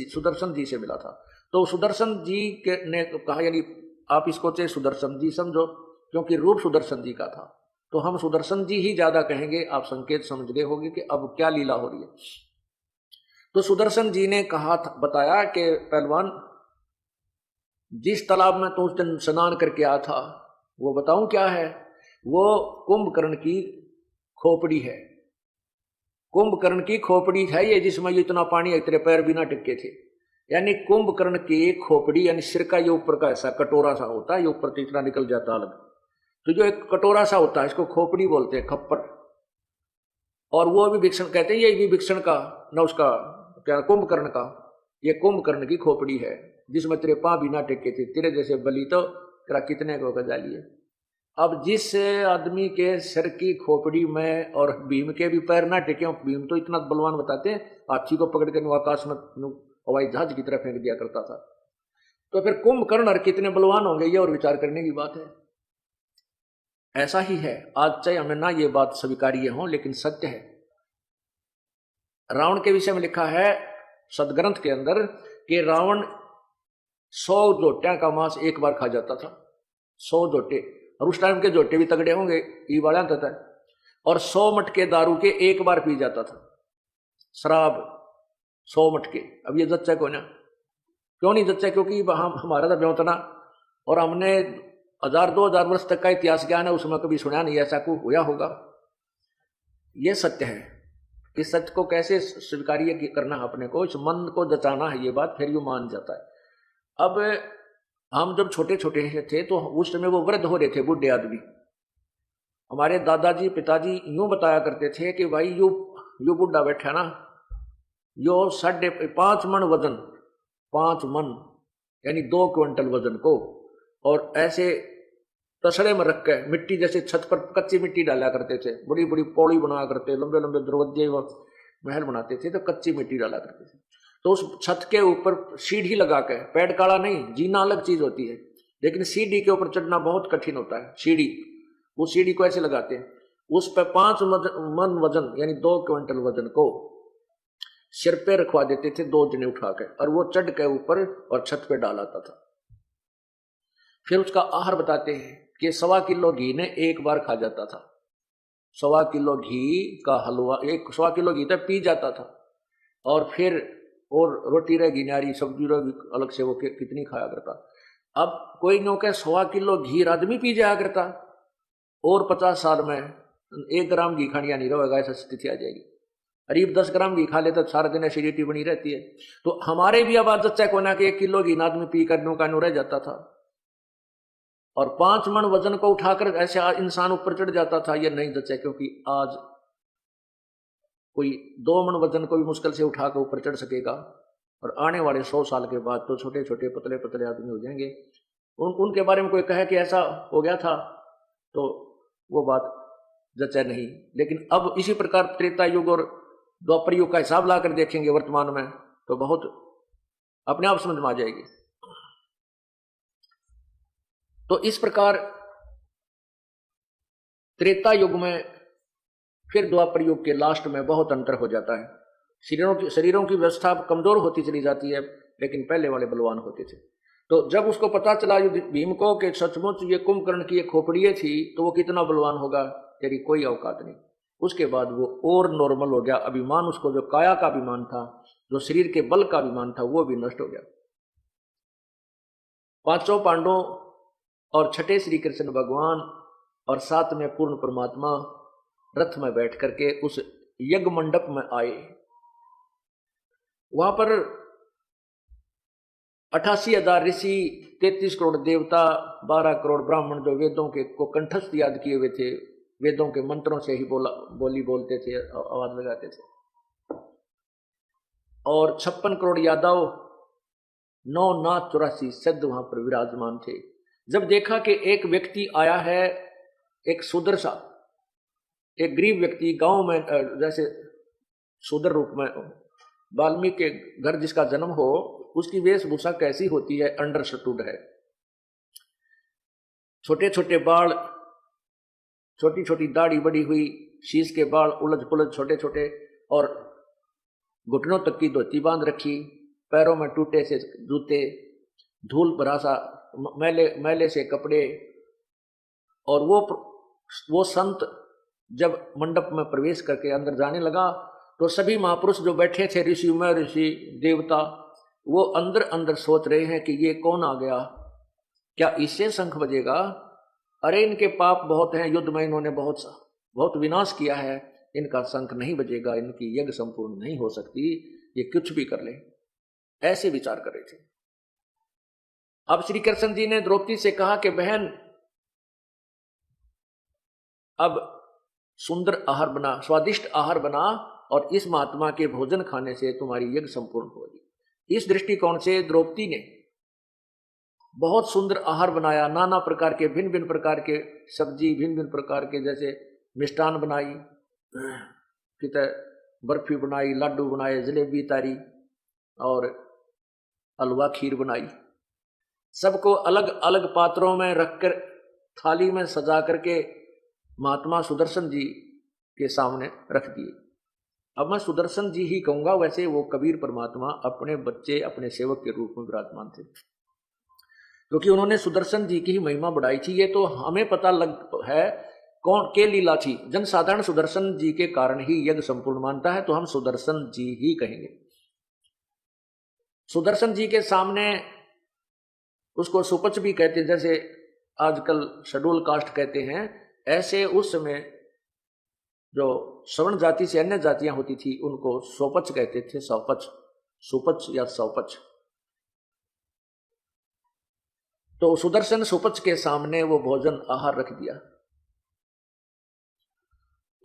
सुदर्शन जी से मिला था। तो सुदर्शन जी ने कहा, यानी आप इसको चाहे सुदर्शन जी समझो, क्योंकि रूप सुदर्शन जी का था, तो हम सुदर्शन जी ही ज्यादा कहेंगे, आप संकेत समझ गए होंगे कि अब क्या लीला हो रही है। तो सुदर्शन जी ने कहा था, बताया कि पहलवान जिस तालाब में तो उस दिन स्नान करके आया था वो बताऊं क्या है, वो कुंभकर्ण की खोपड़ी है। कुंभकर्ण की खोपड़ी है ये, जिसमें इतना पानी है, तेरे पैर बिना टिके थे। यानी कुंभकर्ण की खोपड़ी यानी सिर का ये ऊपर का ऐसा कटोरा सा होता है, ये ऊपर इतना निकल जाता अलग, तो जो एक कटोरा सा होता है इसको खोपड़ी बोलते हैं, खप्पर। और वो भी विक्षण कहते हैं, ये भी विक्षण का न उसका क्या कुंभकर्ण का, ये कुंभकर्ण की खोपड़ी है जिसमें तेरे पांव बिना टेके थे, तेरे जैसे बलि तो तेरा कितने को गजा लिए। अब जिस आदमी के सिर की खोपड़ी में और भीम के भी पैर ना टेके, भीम तो इतना बलवान बताते हैं, हाथी को पकड़ कर आकाश में हवाई जहाज की तरफ फेंक दिया करता था, तो फिर कुंभकर्ण और कितने बलवान होंगे ये और विचार करने की बात है। ऐसा ही है आज, चाहे हमें ना ये बात स्वीकार्य हो लेकिन सत्य है। रावण के विषय में लिखा है सदग्रंथ के अंदर कि रावण 100 जोटियां का मांस एक बार खा जाता था, 100 जोटे, और उस टाइम के जोटे भी तगड़े होंगे, ई वाला था, और 100 मटके दारू के एक बार पी जाता था, शराब 100 मटके। अब ये जच्चा को ना क्यों नहीं जच्चा, क्योंकि हमारा तो ब्योतना और हमने 1000-2000 वर्ष तक का इतिहास ज्ञान है, उसमें कभी सुना नहीं ऐसा कुछ हुआ होगा। ये सत्य है, इस सत्य को कैसे स्वीकार्य करना अपने को, इस मन को जचाना है ये बात, फिर यूं मान जाता है। अब हम जब छोटे छोटे थे तो उस समय वो वृद्ध हो रहे थे, बूढ़े आदमी। हमारे दादाजी पिताजी यूं बताया करते थे कि भाई यो बूढ़ा बैठा ना, यो 5.5 मन वजन, 5 मन यानी 2 क्विंटल वजन को, और ऐसे तसड़े में रख के मिट्टी, जैसे छत पर कच्ची मिट्टी डाला करते थे, बड़ी बड़ी पौड़ी बनाया करते, लंबे लंबे दरवाजे व महल बनाते थे तो कच्ची मिट्टी डाला करते थे, तो उस छत के ऊपर सीढ़ी लगा के, पेड़ काला नहीं, जीना अलग चीज होती है, लेकिन सीढ़ी के ऊपर चढ़ना बहुत कठिन होता है। सीढ़ी, उस सीढ़ी को ऐसे लगाते हैं, उस पर 5 मन वजन यानी 2 क्विंटल वजन को सिर पे रखवा देते थे 2 जने उठा के, और वो चढ़ के ऊपर और छत पे डालाता था। फिर उसका आहार बताते हैं कि 1.25 किलो घी ने एक बार खा जाता था, 1.25 किलो घी का हलवा, 1.25 किलो घी तक पी जाता था, और फिर और रोटी रहेगी न्यारी, सब्जी रहेगी अलग से, वो कितनी खाया करता। अब कोई नो के 1.25 किलो घी आदमी पी जाया करता, और 50 साल में 1 ग्राम घी खानिया नहीं रहेगा, ऐसा स्थिति आ जाएगी। करीब 10 ग्राम घी खा ले तो सारा दिन एसिडिटी बनी रहती है। तो हमारे भी अब आदत चेक होना कि 1 किलो घी आदमी पी कर नो का नो रह जाता था, और 5 मन वजन को उठाकर ऐसे इंसान ऊपर चढ़ जाता था। ये नहीं जचा, क्योंकि आज कोई 2 मन वजन को भी मुश्किल से उठाकर ऊपर चढ़ सकेगा, और आने वाले 100 साल के बाद तो छोटे छोटे पतले पतले आदमी हो जाएंगे। उनके बारे में कोई कहे कि ऐसा हो गया था तो वो बात जचा नहीं। लेकिन अब इसी प्रकार त्रेता युग और द्वापर युग का हिसाब लाकर देखेंगे वर्तमान में तो बहुत अपने आप समझ में आ जाएगी। तो इस प्रकार त्रेता युग में फिर द्वापर युग के लास्ट में बहुत अंतर हो जाता है। शरीरों की व्यवस्था कमजोर होती चली जाती है, लेकिन पहले वाले बलवान होते थे। तो जब उसको पता चला भीम को कि सचमुच ये कुंभकर्ण की एक खोपड़िए थी, तो वो कितना बलवान होगा, तेरी कोई औकात नहीं। उसके बाद वो और नॉर्मल हो गया। अभिमान, उसको जो काया का अभिमान था, जो शरीर के बल का अभिमान था, वो भी नष्ट हो गया। 5 पांडवों और 6 श्री कृष्ण भगवान और 7 में पूर्ण परमात्मा रथ में बैठ करके उस यज्ञ मंडप में आए। वहां पर 88,000 ऋषि, 33 करोड़ देवता, 12 करोड़ ब्राह्मण जो वेदों के को कंठस्थ याद किए हुए थे, वेदों के मंत्रों से ही बोलते थे, आवाज लगाते थे, और 56 करोड़ यादव, 9 नाथ 84 सिद्ध वहां पर विराजमान थे। जब देखा कि एक व्यक्ति आया है, एक शूद्र सा, एक गरीब व्यक्ति गांव में, जैसे शूद्र रूप में, वाल्मीकि के घर जिसका जन्म हो, उसकी वेशभूषा कैसी होती है, अंडरस्टूड है। छोटे छोटे बाल, छोटी छोटी दाढ़ी बड़ी हुई, शीश के बाल उलझ पुलझ छोटे छोटे, और घुटनों तक की धोती बांध रखी, पैरों में टूटे से जूते, धूल भरा सा मैले से कपड़े। और वो संत जब मंडप में प्रवेश करके अंदर जाने लगा तो सभी महापुरुष जो बैठे थे, ऋषि में ऋषि देवता, वो अंदर अंदर सोच रहे हैं कि ये कौन आ गया, क्या इससे शंख बजेगा। अरे इनके पाप बहुत हैं, युद्ध में इन्होंने बहुत बहुत विनाश किया है, इनका शंख नहीं बजेगा, इनकी यज्ञ संपूर्ण नहीं हो सकती, ये कुछ भी कर ले, ऐसे विचार कर रहे थे। अब श्री कृष्ण जी ने द्रौपदी से कहा कि बहन अब सुंदर आहार बना, स्वादिष्ट आहार बना, और इस महात्मा के भोजन खाने से तुम्हारी यज्ञ संपूर्ण होगी। इस दृष्टिकोण से द्रौपदी ने बहुत सुंदर आहार बनाया, नाना प्रकार के भिन्न भिन्न प्रकार के सब्जी, भिन्न भिन्न प्रकार के जैसे मिष्टान बनाई, कितने बर्फी बनाई, लड्डू बनाए, जलेबी तारी और हलवा खीर बनाई। सबको अलग अलग पात्रों में रखकर थाली में सजा करके महात्मा सुदर्शन जी के सामने रख दिए। अब मैं सुदर्शन जी ही कहूंगा, वैसे वो कबीर परमात्मा अपने बच्चे, अपने सेवक के रूप में विराजमान थे, क्योंकि उन्होंने सुदर्शन जी की ही महिमा बढ़ाई थी। ये तो हमें पता लग है कौन के लीला थी। जनसाधारण सुदर्शन जी के कारण ही यज्ञ संपूर्ण मानता है, तो हम सुदर्शन जी ही कहेंगे। सुदर्शन जी के सामने उसको सुपच भी कहते हैं, जैसे आजकल शेड्यूल कास्ट कहते हैं, ऐसे उस समय जो सवर्ण जाति से अन्य जातियां होती थी उनको सोपच कहते थे, सौपच, सुपच या सौपच। तो सुदर्शन सुपच के सामने वो भोजन आहार रख दिया।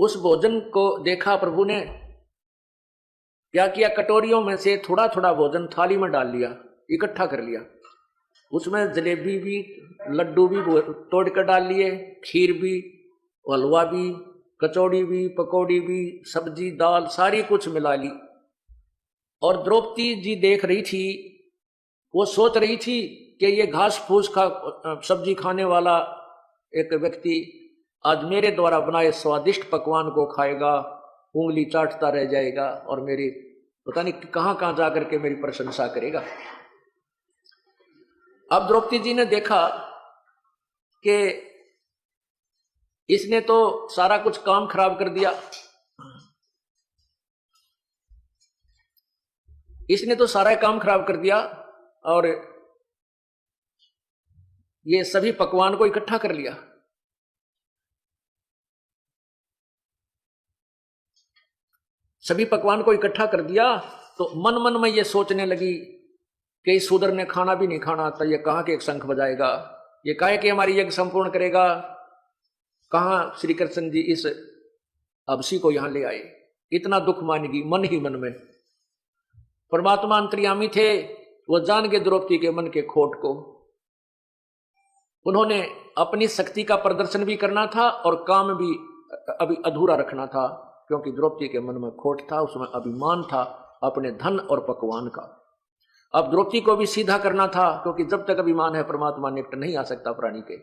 उस भोजन को देखा प्रभु ने, क्या किया, कटोरियों में से थोड़ा थोड़ा भोजन थाली में डाल लिया, इकट्ठा कर लिया। उसमें जलेबी भी, लड्डू भी तोड़ कर डाल लिए, खीर भी, हलवा भी, कचौड़ी भी, पकौड़ी भी, सब्जी दाल सारी कुछ मिला ली। और द्रौपदी जी देख रही थी, वो सोच रही थी कि ये घास फूस का सब्जी खाने वाला एक व्यक्ति आज मेरे द्वारा बनाए स्वादिष्ट पकवान को खाएगा, उंगली चाटता रह जाएगा और मेरी पता नहीं कहां कहां जाकर के मेरी प्रशंसा करेगा। अब द्रौपदी जी ने देखा कि इसने तो सारा कुछ काम खराब कर दिया, इसने तो सारा काम खराब कर दिया और ये सभी पकवान को इकट्ठा कर लिया। सभी पकवान को इकट्ठा कर दिया तो मन मन में ये सोचने लगी कि इस शूद्र ने खाना भी नहीं खाना था, ये कहां के एक शंख बजाएगा, ये काहे कि हमारी यज्ञ संपूर्ण करेगा, कहां श्री कृष्ण जी इस अबसी को यहां ले आए। इतना दुख मानेगी मन ही मन में। परमात्मा अंतर्यामी थे, वो जान के द्रौपदी के मन के खोट को। उन्होंने अपनी शक्ति का प्रदर्शन भी करना था और काम भी अभी अधूरा रखना था, क्योंकि द्रौपदी के मन में खोट था, उसमें अभिमान था अपने धन और पकवान का। अब द्रौपदी को भी सीधा करना था, क्योंकि जब तक अभिमान है परमात्मा निकट नहीं आ सकता प्राणी के।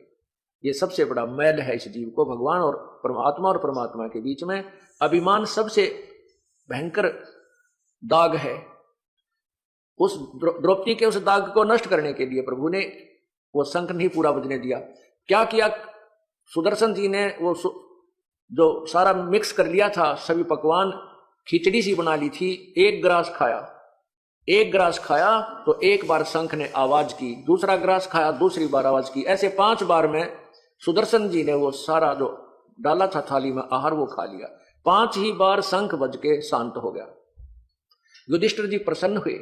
ये सबसे बड़ा मैल है इस जीव को। भगवान और परमात्मा के बीच में अभिमान सबसे भयंकर दाग है। उस द्रौपदी के उस दाग को नष्ट करने के लिए प्रभु ने वो शंख नहीं पूरा बजने दिया। क्या किया सुदर्शन जी ने, वो जो सारा मिक्स कर लिया था, सभी पकवान खिचड़ी सी बना ली थी, एक ग्रास खाया। एक ग्रास खाया तो एक बार शंख ने आवाज की, दूसरा ग्रास खाया दूसरी बार आवाज की, ऐसे 5 बार में सुदर्शन जी ने वो सारा जो डाला था थाली में आहार वो खा लिया। 5 ही बार शंख बज के शांत हो गया। युधिष्ठिर जी प्रसन्न हुए।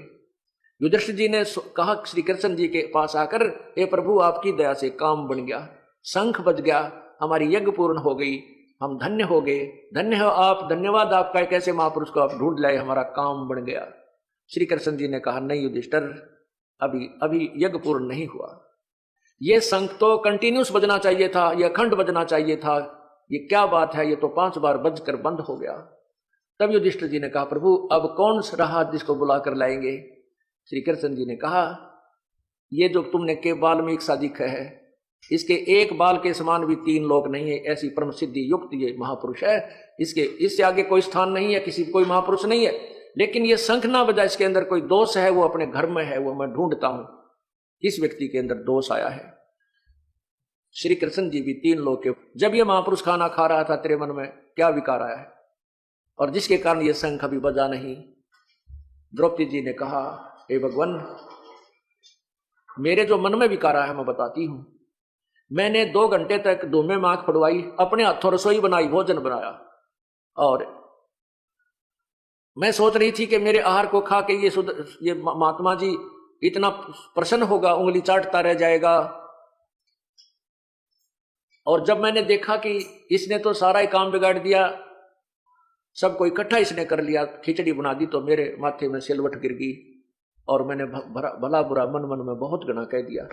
युधिष्ठिर जी ने कहा श्री कृष्ण जी के पास आकर, हे प्रभु आपकी दया से काम बन गया, शंख बज गया, हमारी यज्ञ पूर्ण हो गई, हम धन्य हो गए, धन्य हो आप, धन्यवाद आपका, एक ऐसे महापुरुष को आप ढूंढ लाए, हमारा काम बन गया। श्री कृष्ण जी ने कहा, नहीं युधिष्ठिर, अभी यज्ञ पूर्ण नहीं हुआ, ये शंख तो कंटिन्यूस बजना चाहिए था, ये अखंड बजना चाहिए था, ये क्या बात है, ये तो 5 बार बजकर बंद हो गया। तब युधिष्ठिर जी ने कहा, प्रभु अब कौन रहा जिसको बुला कर लाएंगे। श्री कृष्ण जी ने कहा, ये जो तुमने के बाल में एक सादिक है, इसके एक बाल के समान भी 3 लोक नहीं है, ऐसी परम सिद्धि युक्त ये महापुरुष है, इससे आगे कोई स्थान नहीं है, कोई महापुरुष नहीं है। लेकिन ये शंख ना बजा, इसके अंदर कोई दोष है, वो अपने घर में है, वो मैं ढूंढता हूं किस व्यक्ति के अंदर दोष आया है। श्री कृष्ण जी भी 3 लोक के, जब ये महापुरुष खाना खा रहा था तेरे मन में क्या विकार आया है और जिसके कारण ये शंख अभी बजा नहीं। द्रौपदी जी ने कहा, हे भगवान, मेरे जो मन में विकार आया है मैं बताती हूं। मैंने 2 घंटे तक धूमे में आंख पड़वाई, अपने हाथों रसोई बनाई, भोजन बनाया, और मैं सोच रही थी कि मेरे आहार को खा के ये महात्मा जी इतना प्रसन्न होगा, उंगली चाटता रह जाएगा। और जब मैंने देखा कि इसने तो सारा ही काम बिगाड़ दिया, सबको इकट्ठा इसने कर लिया, खिचड़ी बना दी, तो मेरे माथे में सिलवट गिर गई और मैंने भला बुरा मन मन में बहुत गना कह दिया।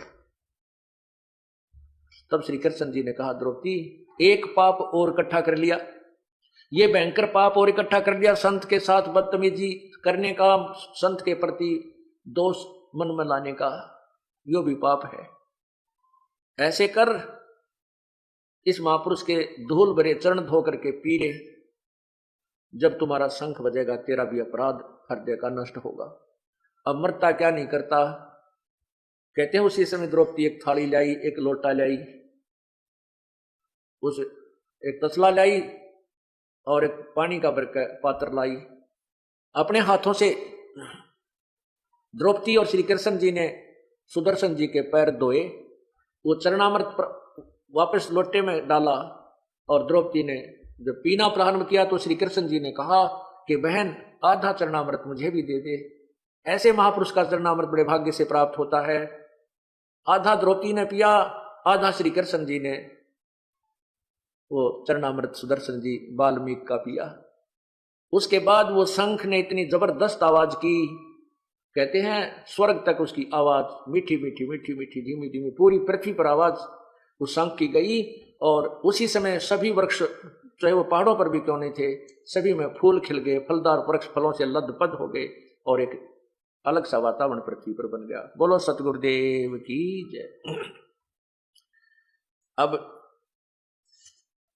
तब श्री कृष्ण जी ने कहा, द्रौपदी एक पाप और इकट्ठा कर लिया, ये भयंकर पाप और इकट्ठा कर लिया, संत के साथ बदतमीजी करने का, संत के प्रति दोष मन में लाने का, यो भी पाप है। ऐसे कर, इस महापुरुष के धूल भरे चरण धो करके पी ले, जब तुम्हारा शंख बजेगा तेरा भी अपराध हृदय का नष्ट होगा। अब मरता क्या नहीं करता। कहते हैं उसी समय द्रौपदी एक थाली लाई, एक लोटा लाई, उस एक तसला लाई और एक पानी का पात्र लाई। अपने हाथों से द्रौपदी और श्री कृष्ण जी ने सुदर्शन जी के पैर धोए, वो चरणामृत वापस लोटे में डाला, और द्रौपदी ने जब पीना प्रारंभ किया तो श्री कृष्ण जी ने कहा कि बहन आधा चरणामृत मुझे भी दे दे। ऐसे महापुरुष का चरणामृत बड़े भाग्य से प्राप्त होता है। आधा द्रौपदी ने पिया, आधा श्री कृष्ण जी ने वो चरणामृत सुदर्शन जी वाल्मीकि का पिया। उसके बाद वो शंख ने इतनी जबरदस्त आवाज की, कहते हैं स्वर्ग तक उसकी आवाज मीठी मीठी मीठी मीठी धीमी धीमी पूरी पृथ्वी पर आवाज उस शंख की गई। और उसी समय सभी वृक्ष, चाहे वो पहाड़ों पर भी क्यों नहीं थे, सभी में फूल खिल गए, फलदार वृक्ष फलों से लदपद हो गए और एक अलग सा वातावरण पृथ्वी पर बन गया। बोलो सतगुरुदेव की जय। अब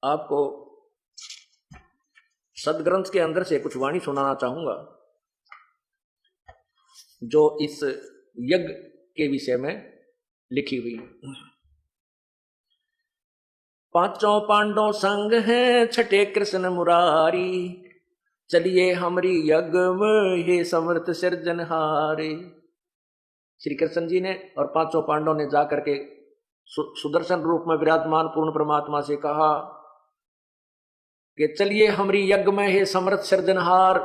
आपको सदग्रंथ के अंदर से कुछ वाणी सुनाना चाहूंगा जो इस यज्ञ के विषय में लिखी हुई। पांचों पांडव संग हैं, छठे कृष्ण मुरारी, चलिए हमरी यज्ञ में हे समर्थ सृजनहारे। श्री कृष्ण जी ने और पांचों पांडवों ने जाकर के सुदर्शन रूप में विराजमान पूर्ण परमात्मा से कहा कि चलिए हमरी यज्ञ में हे समर्थ सृजनहार,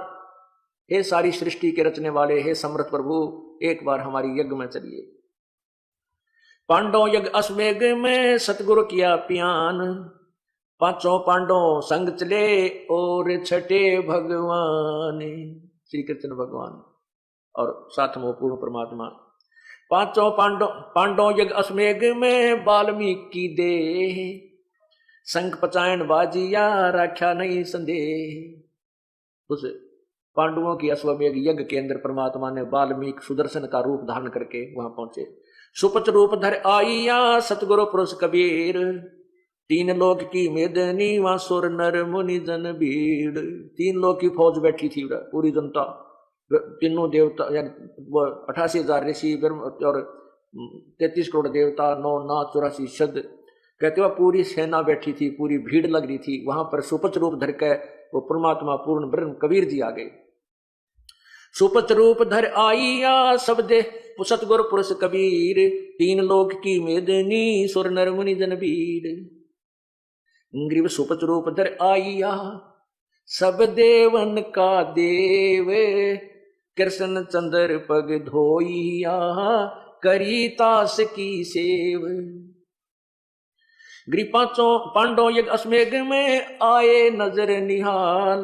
हे सारी सृष्टि के रचने वाले, हे समर्थ प्रभु, एक बार हमारी यज्ञ में चलिए। पांडव यज्ञ अश्वमेघ में सतगुरु किया पियान, पांचों पांडव संग चले और छठे भगवान, श्री कृष्ण भगवान और साथ में पूर्ण परमात्मा। पांचों पांडव यज्ञ अश्वमेघ में वाल्मीकि दे, शंख पचायन बाजिया राख्या नहीं संदेह। उस पांडवों की अश्वमेघ यज्ञ के अंदर परमात्मा ने वाल्मीकि सुदर्शन का रूप धारण करके वहां पहुंचे। सुपच रूप धर आइया सतगुरु पुरुष कबीर, तीन लोक की मेदनी वहां सुर नर मुनि जन भीड़। 3 लोक की फौज बैठी थी, पूरी जनता, तीनों देवता, यानी 88,000 ऋषि और 33 करोड़ देवता, 9 नाथ 84 शब्द, कहते हुए पूरी सेना बैठी थी, पूरी भीड़ लग रही थी। वहां पर सुपच रूप धर के वो परमात्मा पूर्ण ब्रह्म कबीर जी आ गए। सुपच रूप धर आइया सब दे सतगुरु पुरुष कबीर, 3 लोक की मेदनी सुर नर मुनि जन भीड़। ग्रीव सुपच रूप धर आइया सब देवन का देव, कृष्ण चंद्र पग धोइया करी तास की सेव। ग्रीव पांचों पांडव यज्ञ अश्वमेघ में आए नजर निहाल,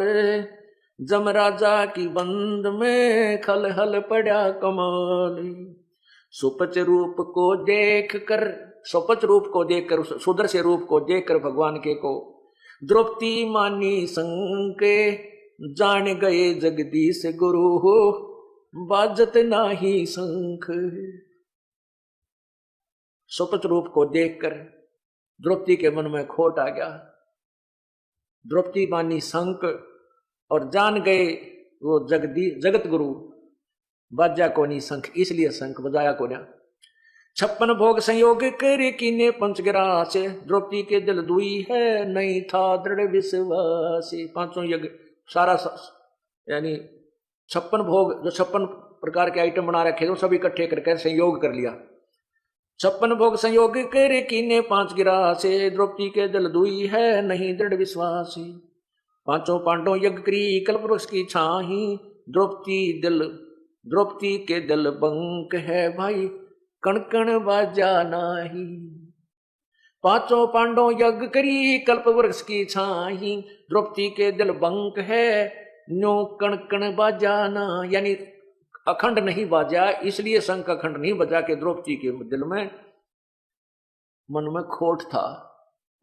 जमराजा की बंद में खल हल पड़ा कमाल। सुपच रूप को देखकर, सुपच रूप को देखकर, सुदर्शन रूप को देखकर भगवान के को द्रौपदी मानी संके, जान गए जगदीश गुरु हो बाजत नाही शंख। सुपच रूप को देखकर द्रौपदी के मन में खोट आ गया। द्रौपदी मानी शंख और जान गए वो जगत गुरु बाजा को नहीं शंख, इसलिए शंख बजाया को ना। 56 भोग संयोग करे कीने पंचग्रास, द्रौपदी के दिल दुई है नहीं था दृढ़ विश्वास। पांचों यज्ञ सारा यानी 56 भोग, जो 56 प्रकार के आइटम बना रखे थे, सभी इकट्ठे करके संयोग कर लिया। 56 भोग संयोग करे कीने 5 गिरा से, द्रौपदी के दिल दुई है नहीं दृढ़ विश्वास। पांचों पांडव यज्ञ करी कल्प वृक्ष की छाही, द्रौपदी के दिल बंक है भाई कण कण बाजा नाही। पांचों पांडव यज्ञ करी कल्प वृक्ष की छाही, द्रौपदी के दिल बंक है न्यो कण कण बाजा ना, यानी अखंड नहीं बाजा, इसलिए शंख अखंड नहीं बजा के द्रौपदी के दिल में मन में खोट था।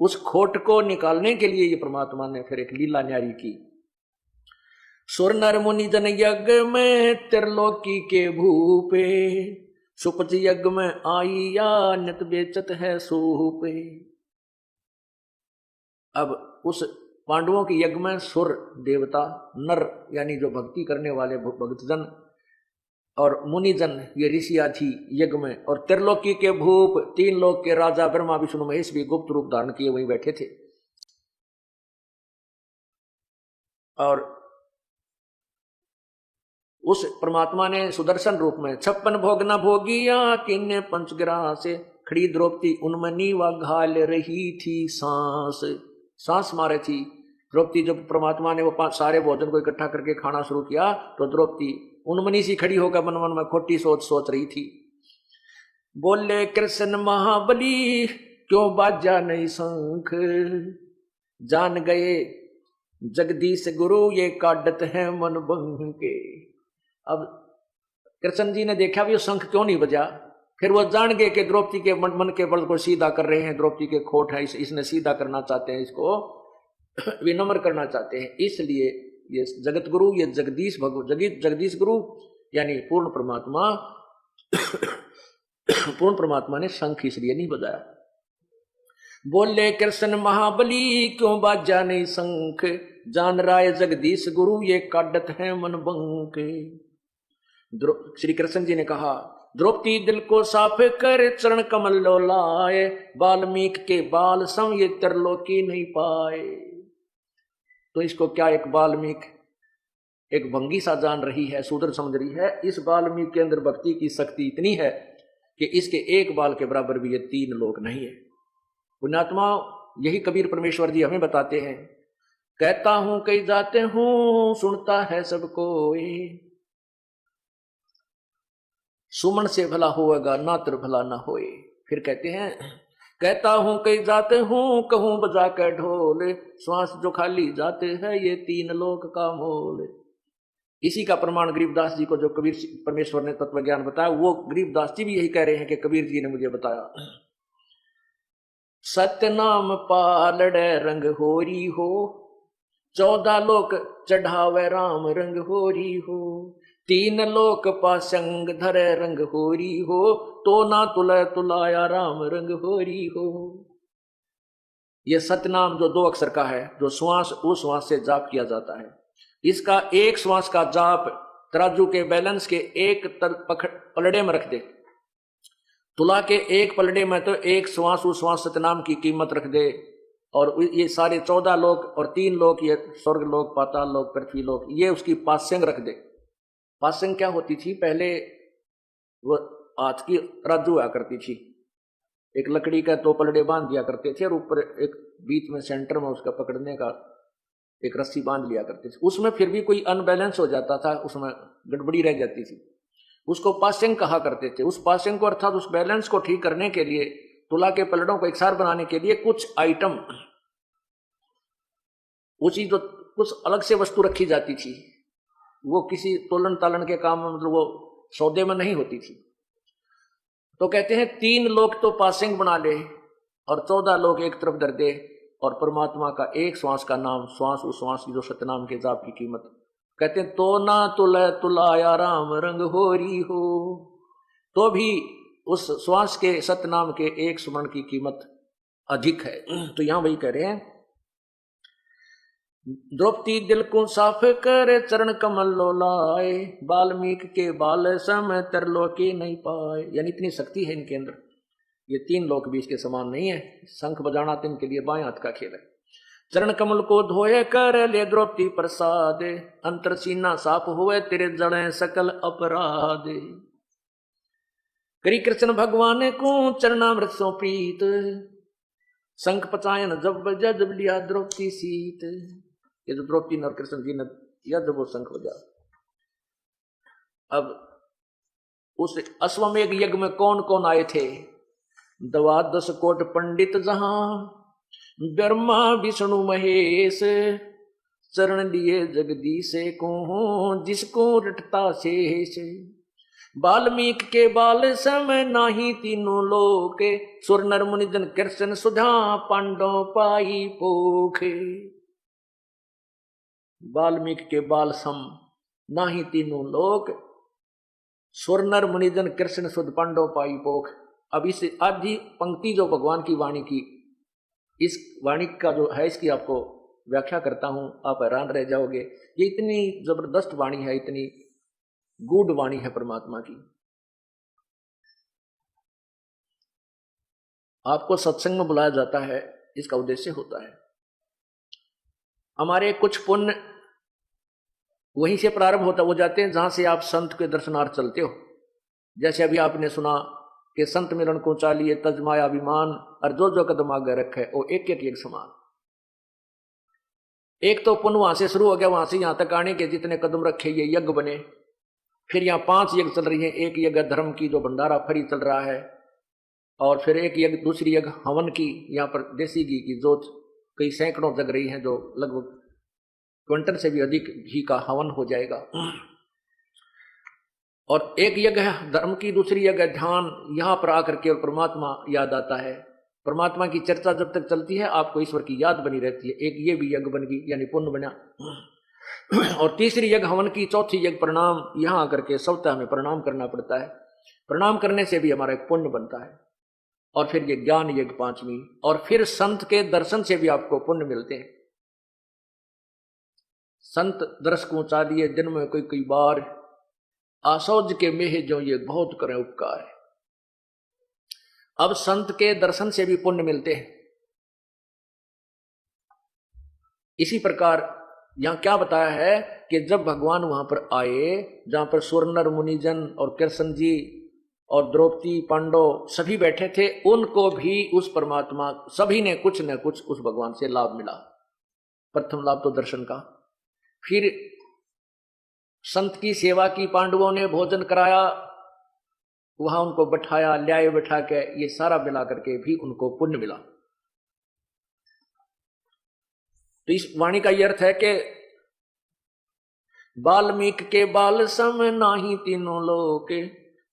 उस खोट को निकालने के लिए ये परमात्मा ने फिर एक लीला न्यारी की। सुर नर मुनि जन यज्ञ में त्रिलोकी के भूपे, सुपच यज्ञ में आई या नित बेचत है सूपे। अब उस पांडवों के यज्ञ में सुर देवता, नर यानी जो भक्ति करने वाले भक्तजन, और मुनिजन ये ऋषि आदि यज्ञ में, और त्रिलोकी के भूप 3 लोक के राजा ब्रह्मा विष्णु महेश भी गुप्त रूप धारण किए वहीं बैठे थे। और उस परमात्मा ने सुदर्शन रूप में 56 भोग न भोगिया किन्ने पंचग्राह से, खड़ी द्रौपदी उनमें नीवा घाल रही थी सांस मारे थी द्रौपदी। जब परमात्मा ने वो सारे भोजन को इकट्ठा करके खाना शुरू किया तो द्रौपदी उनमनी सी खड़ी होकर मन मन में खोटी सोच रही थी। बोले कृष्ण महाबली क्यों बाजा नहीं शंख, जान गए जगदीश गुरु ये काटत है मन बंग के। अब कृष्ण जी ने देखा भी शंख क्यों नहीं बजा, फिर वो जान गए कि द्रौपदी के मन के बल को सीधा कर रहे हैं, द्रौपदी के खोट है इसने सीधा करना चाहते हैं, इसको विनम्र करना चाहते हैं। इसलिए ये जगत गुरु, ये जगदीश गुरु यानी पूर्ण परमात्मा ने शंख इसलिए नहीं बजाया। बोले कृष्ण महाबली क्यों बाजा नहीं शंख, जान राय जगदीश गुरु ये काटत है मन बंक। श्री कृष्ण जी ने कहा द्रौपदी दिल को साफ कर चरण कमल लो लाए, वाल्मीकि के बाल सम ये त्रिलोकी नहीं पाए। तो इसको क्या एक वाल्मीकि एक भंगी सा जान रही है, शूद्र समझ रही है। इस वाल्मीकि के अंदर भक्ति की शक्ति इतनी है कि इसके एक बाल के बराबर भी ये 3 लोक नहीं है। पुण्यात्मा यही कबीर परमेश्वर जी हमें बताते हैं, कहता हूं कई जाते हूं सुनता है सबको, सुमन से भला होगा नात्र भला ना होए। फिर कहते हैं कहता हूं कई जाते हूं कहूं बजा कर ढोल, श्वास जो खाली जाते हैं ये 3 लोक का मोल। इसी का प्रमाण गरीबदास जी को जो कबीर परमेश्वर ने तत्व ज्ञान बताया, वो गरीबदास जी भी यही कह रहे हैं कि कबीर जी ने मुझे बताया। सत्य नाम पालड़े रंग होरी हो, 14 लोक चढ़ावे राम रंग होरी हो, 3 लोक पासंग धरे रंग होरी हो, तो ना तुलय तुलाया राम रंग होरी हो। यह सतनाम जो 2 अक्षर का है, जो श्वास उस श्वास से जाप किया जाता है, इसका एक श्वास का जाप तराजू के बैलेंस के एक पलड़े में रख दे, तुला के एक पलड़े में तो एक श्वास उस श्वास सतनाम की कीमत रख दे। और ये सारे 14 लोक और 3 लोक, ये स्वर्ग लोक, पाताल लोक, पृथ्वी लोक, ये उसकी पास्यंग रख दे। पास्यंग क्या होती थी? पहले वो हाथ की तराजू हुआ करती थी, एक लकड़ी का 2 पलड़े बांध दिया करते थे और ऊपर एक बीच में सेंटर में उसका पकड़ने का एक रस्सी बांध लिया करते थे। उसमें फिर भी कोई अनबैलेंस हो जाता था, उसमें गड़बड़ी रह जाती थी, उसको पास्यंग कहा करते थे। उस पास्यंग को अर्थात उस बैलेंस को ठीक करने के लिए, तुला के पलड़ों को एकसार बनाने के लिए कुछ आइटम, उसी जो कुछ अलग से वस्तु रखी जाती थी, वो किसी तोलन तालन के काम में, मतलब वो सौदे में नहीं होती थी। तो कहते हैं 3 लोक तो पासिंग बना ले और 14 लोक एक तरफ धर दे, और परमात्मा का एक श्वास का नाम, श्वास उस श्वास की जो सतनाम के जाप की कीमत, कहते हैं तो ना तुलय तुलाया राम रंग होरी हो, तो भी उस श्वास के सतनाम के एक स्मरण की कीमत अधिक है। तो यहां वही कह रहे हैं, द्रौपदी दिल को साफ कर चरण कमल लो लाए, वाल्मीकि के बाल सम त्रिलोकी नहीं पाए। यानी इतनी शक्ति है इनके अंदर, ये 3 लोक भी इसके समान नहीं है। शंख बजाना तो इनके लिए बाएं हाथ का खेल है। चरण कमल को धोए कर ले द्रौपदी प्रसाद, अंतर सीना साफ हुए तेरे जड़े सकल अपराध। करी कृष्ण भगवान को चरणामृत सो प्रीत, शंख पचायन जब जब लिया द्रौपदी सीत। ये जो द्रौपदी और कृष्ण जी ने किया जब वो शंख बजा। अब उस अश्वमेघ यज्ञ में कौन कौन आए थे? 12 कोट पंडित जहां, ब्रह्मा विष्णु महेश, चरण लिए जगदीश को जिसको रटता शेष। वाल्मीकि के बाल समय नाही तीनों लोक, सुर नर मुनि जन कृष्ण सुधा पांडव पाई पोख। वाल्मीकि के बाल सम नाही तीनों लोक, सुर नर मुनि जन कृष्ण सुध पांडव पाई पोख। अब इस आधी पंक्ति जो भगवान की वाणी की, इस वाणी का जो है इसकी आपको व्याख्या करता हूं, आप हैरान रह जाओगे। ये इतनी जबरदस्त वाणी है, इतनी गूढ़ वाणी है परमात्मा की। आपको सत्संग में बुलाया जाता है, इसका उद्देश्य होता है हमारे कुछ पुण्य वहीं से प्रारंभ होता हो जाते हैं जहां से आप संत के दर्शनार्थ चलते हो। जैसे अभी आपने सुना कि संत मिलन को चालिए तजमाया अभिमान, और जो कदम आगे रखे वो एक एक समान। एक तो पुण्य वहां से शुरू हो गया, वहां से यहां तक आने के जितने कदम रखे ये यज्ञ बने। फिर यहाँ 5 यज्ञ चल रही हैं। एक यज्ञ धर्म की जो भंडारा फरी चल रहा है, और फिर एक यज्ञ दूसरी यज्ञ हवन की, यहाँ पर देसी घी की जोत कई सैकड़ों जग रही हैं, जो लगभग क्विंटल से भी अधिक घी का हवन हो जाएगा। और एक यज्ञ है धर्म की, दूसरी यज्ञ ध्यान। यहाँ पर आकर के परमात्मा याद आता है। परमात्मा की चर्चा जब तक चलती है आपको ईश्वर की याद बनी रहती है। एक ये भी यज्ञ बन गई, यानी पुण्य बना। और तीसरी यज्ञ हवन की, चौथी यज्ञ प्रणाम। यहाँ आकर के सप्ताह हमें प्रणाम करना पड़ता है। प्रणाम करने से भी हमारा एक पुण्य बनता है। और फिर ये ज्ञान यज्ञ 5वीं, और फिर संत के दर्शन से भी आपको पुण्य मिलते हैं। संत दर्श को चालिए दिन में कोई बार, आसौज के मेह जो ये बहुत करें उपकार है। अब संत के दर्शन से भी पुण्य मिलते हैं। इसी प्रकार यहां क्या बताया है कि जब भगवान वहां पर आए, जहां पर सुर नर मुनिजन और कृष्ण जी और द्रौपदी पांडव सभी बैठे थे, उनको भी उस परमात्मा, सभी ने कुछ न कुछ उस भगवान से लाभ मिला। प्रथम लाभ तो दर्शन का, फिर संत की सेवा की, पांडवों ने भोजन कराया, वहां उनको बैठाया, ल्याए बैठा के, ये सारा मिला करके भी उनको पुण्य मिला। तो इस वाणी का यह अर्थ है कि वाल्मीकि के बाल सम नाही तीनों लोक,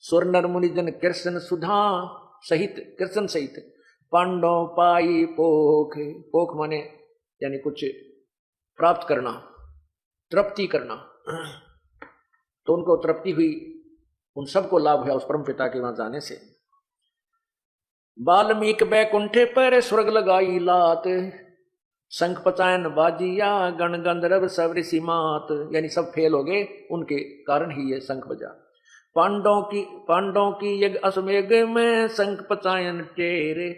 सुर नर मुनि जन कृष्ण सुधा सहित, कृष्ण सहित पांडव पाई पोख। पोख माने यानी कुछ प्राप्त करना, तृप्ति करना। तो उनको तृप्ति हुई, उन सबको लाभ हुआ उस परम पिता के वहां जाने से। वाल्मीकि बैकुंठे पर स्वर्ग लगाई लात, शंख पचायन बाजिया गण गंधर्व सब ऋषि मात। यानी सब फेल हो गए, उनके कारण ही ये शंख बजा। पांडवों की यज्ञ अश्वमेघ में शंख पचायन टेरे,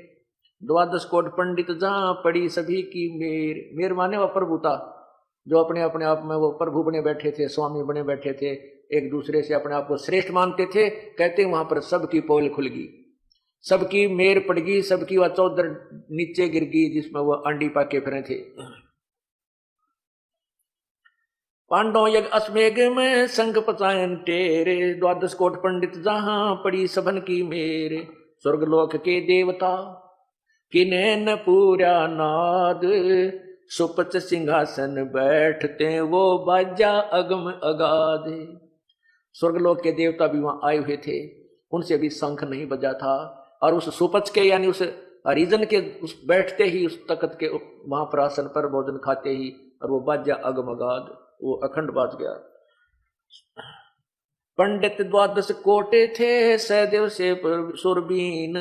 12 कोट पंडित जहां पड़ी सभी की मेर। मेर माने वह प्रभुता, जो अपने अपने आप में वो प्रभु बने बैठे थे, स्वामी बने बैठे थे, एक दूसरे से अपने आप को श्रेष्ठ मानते थे। कहते वहां पर सबकी पोल खुल गई, सबकी मेर पड़ गई, सबकी वह चौधर नीचे गिर गई जिसमें वह अंडी पाके फिरे थे। पांडव यज्ञ अश्वमेघ में शंख पचायन टेरे, 12 कोट पंडित जहां पड़ी सबन की मेरे। स्वर्गलोक के देवता किन्हें न पूरा नाद, सुपच सिंहासन बैठते वो बाजा अगम अगाध। स्वर्गलोक के देवता भी वहां आए हुए थे, उनसे भी शंख नहीं बजा था। और उस सुपच के यानी उस हरिजन के उस बैठते ही उस तख्त के वहां पर आसन पर भोजन खाते ही, और वो बाजा अगम अगाध, वो अखंड बाज गया। पंडित 12 कोटे थे, सहदेव से सुरबीन,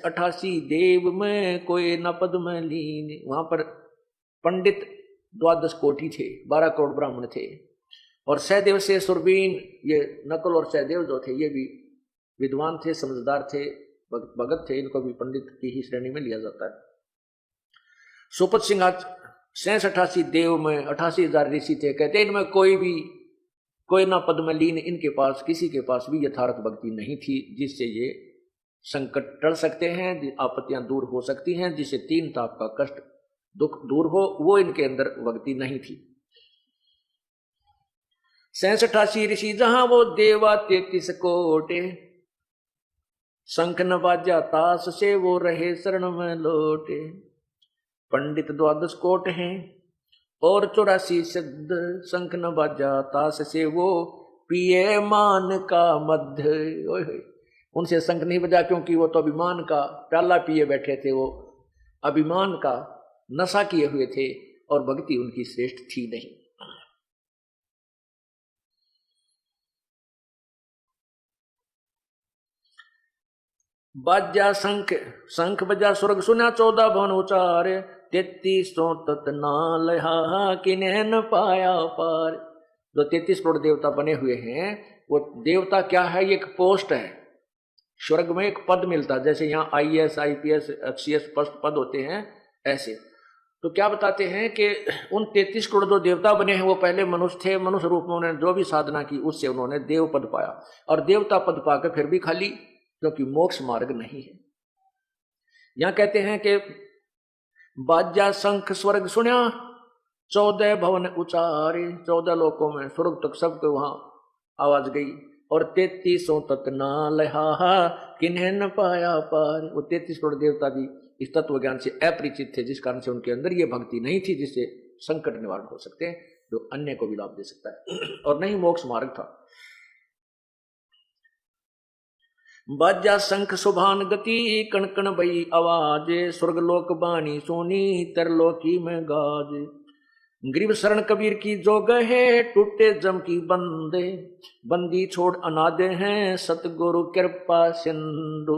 88 देव में कोई न पद में लीन। वहां पर पंडित 12 कोटि थे, 12 करोड़ ब्राह्मण थे। और सहदेव से सुरबीन, ये नकुल और सहदेव जो थे ये भी विद्वान थे, समझदार थे, भगत थे, इनको भी पंडित की ही श्रेणी में लिया जाता है। सुपत सिंह 88 देव में 88,000 ऋषि थे। कहते इनमें कोई भी कोई ना पद में लीन, इनके पास किसी के पास भी यथार्थ भक्ति नहीं थी जिससे ये संकट टल सकते हैं, आपत्तियां दूर हो सकती हैं, जिससे तीन ताप का कष्ट दुख दूर हो, वो इनके अंदर भक्ति नहीं थी। 86 ऋषि जहां वो देवा 33 कोटे, शंख न बाजा तास से वो रहे शरण में लोटे। पंडित 12 कोट हैं और 84 शब्द, शंख न बाजा तास से वो पिए मान का मध्य। उनसे शंख नहीं बजा क्योंकि वो तो अभिमान का प्याला पिए बैठे थे, वो अभिमान का नशा किए हुए थे और भक्ति उनकी श्रेष्ठ थी नहीं। बाजा शंख, शंख बजा स्वर्ग सुना 14 भवन उचारे, 33 तत् नाल किन्हें न पाया पार। जो 33 करोड़ देवता बने हुए हैं, वो देवता क्या है? ये एक पोस्ट है, स्वर्ग में एक पद मिलता है, जैसे यहाँ IAS IPS HCS पद होते हैं ऐसे। तो क्या बताते हैं कि उन 33 करोड़ जो देवता बने हैं वो पहले मनुष्य थे, मनुष्य रूप में उन्होंने जो भी साधना की उससे उन्होंने देव पद पाया, और देवता पद पाकर फिर भी खाली, क्योंकि मोक्ष मार्ग नहीं है। यहां कहते हैं कि बाजा शंख स्वर्ग सुना 14 भवन उचारे, 14 लोकों में स्वर्ग तक सबके वहां आवाज गई, और 33 तत् नाल किन्हें न पाया पार। वो 33 करोड़ देवता भी इस तत्व ज्ञान से अपरिचित थे, जिस कारण से उनके अंदर ये भक्ति नहीं थी जिससे संकट निवारण हो सकते हैं, जो अन्य को भी लाभ दे सकता है, और नहीं मोक्ष मार्ग था। बाजा शंख सुभान गति, कण कण भई आवाज, स्वर्गलोक बाणी सोनी तरलोकी में गाज। गरीब शरण कबीर की जो गहे, टूटे जम की बंदे, बंदी छोड़ अनादे हैं सतगुरु कृपा सिंधु।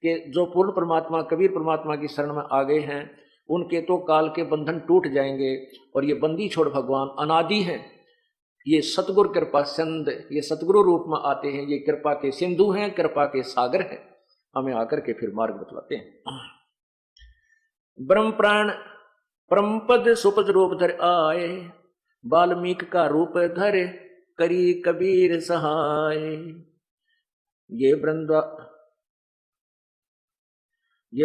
के जो पूर्ण परमात्मा कबीर परमात्मा की शरण में आ गए हैं, उनके तो काल के बंधन टूट जाएंगे, और ये बंदी छोड़ भगवान अनादि हैं, ये सतगुरु कृपा सिंध, ये सतगुरु रूप में आते हैं, ये कृपा के सिंधु हैं, कृपा के सागर हैं, हमें आकर के फिर मार्ग बतलाते हैं। ब्रह्म प्राण परमपद सुपद रूप धर आए, वाल्मीकि का रूप धर करी कबीर सहाय। ये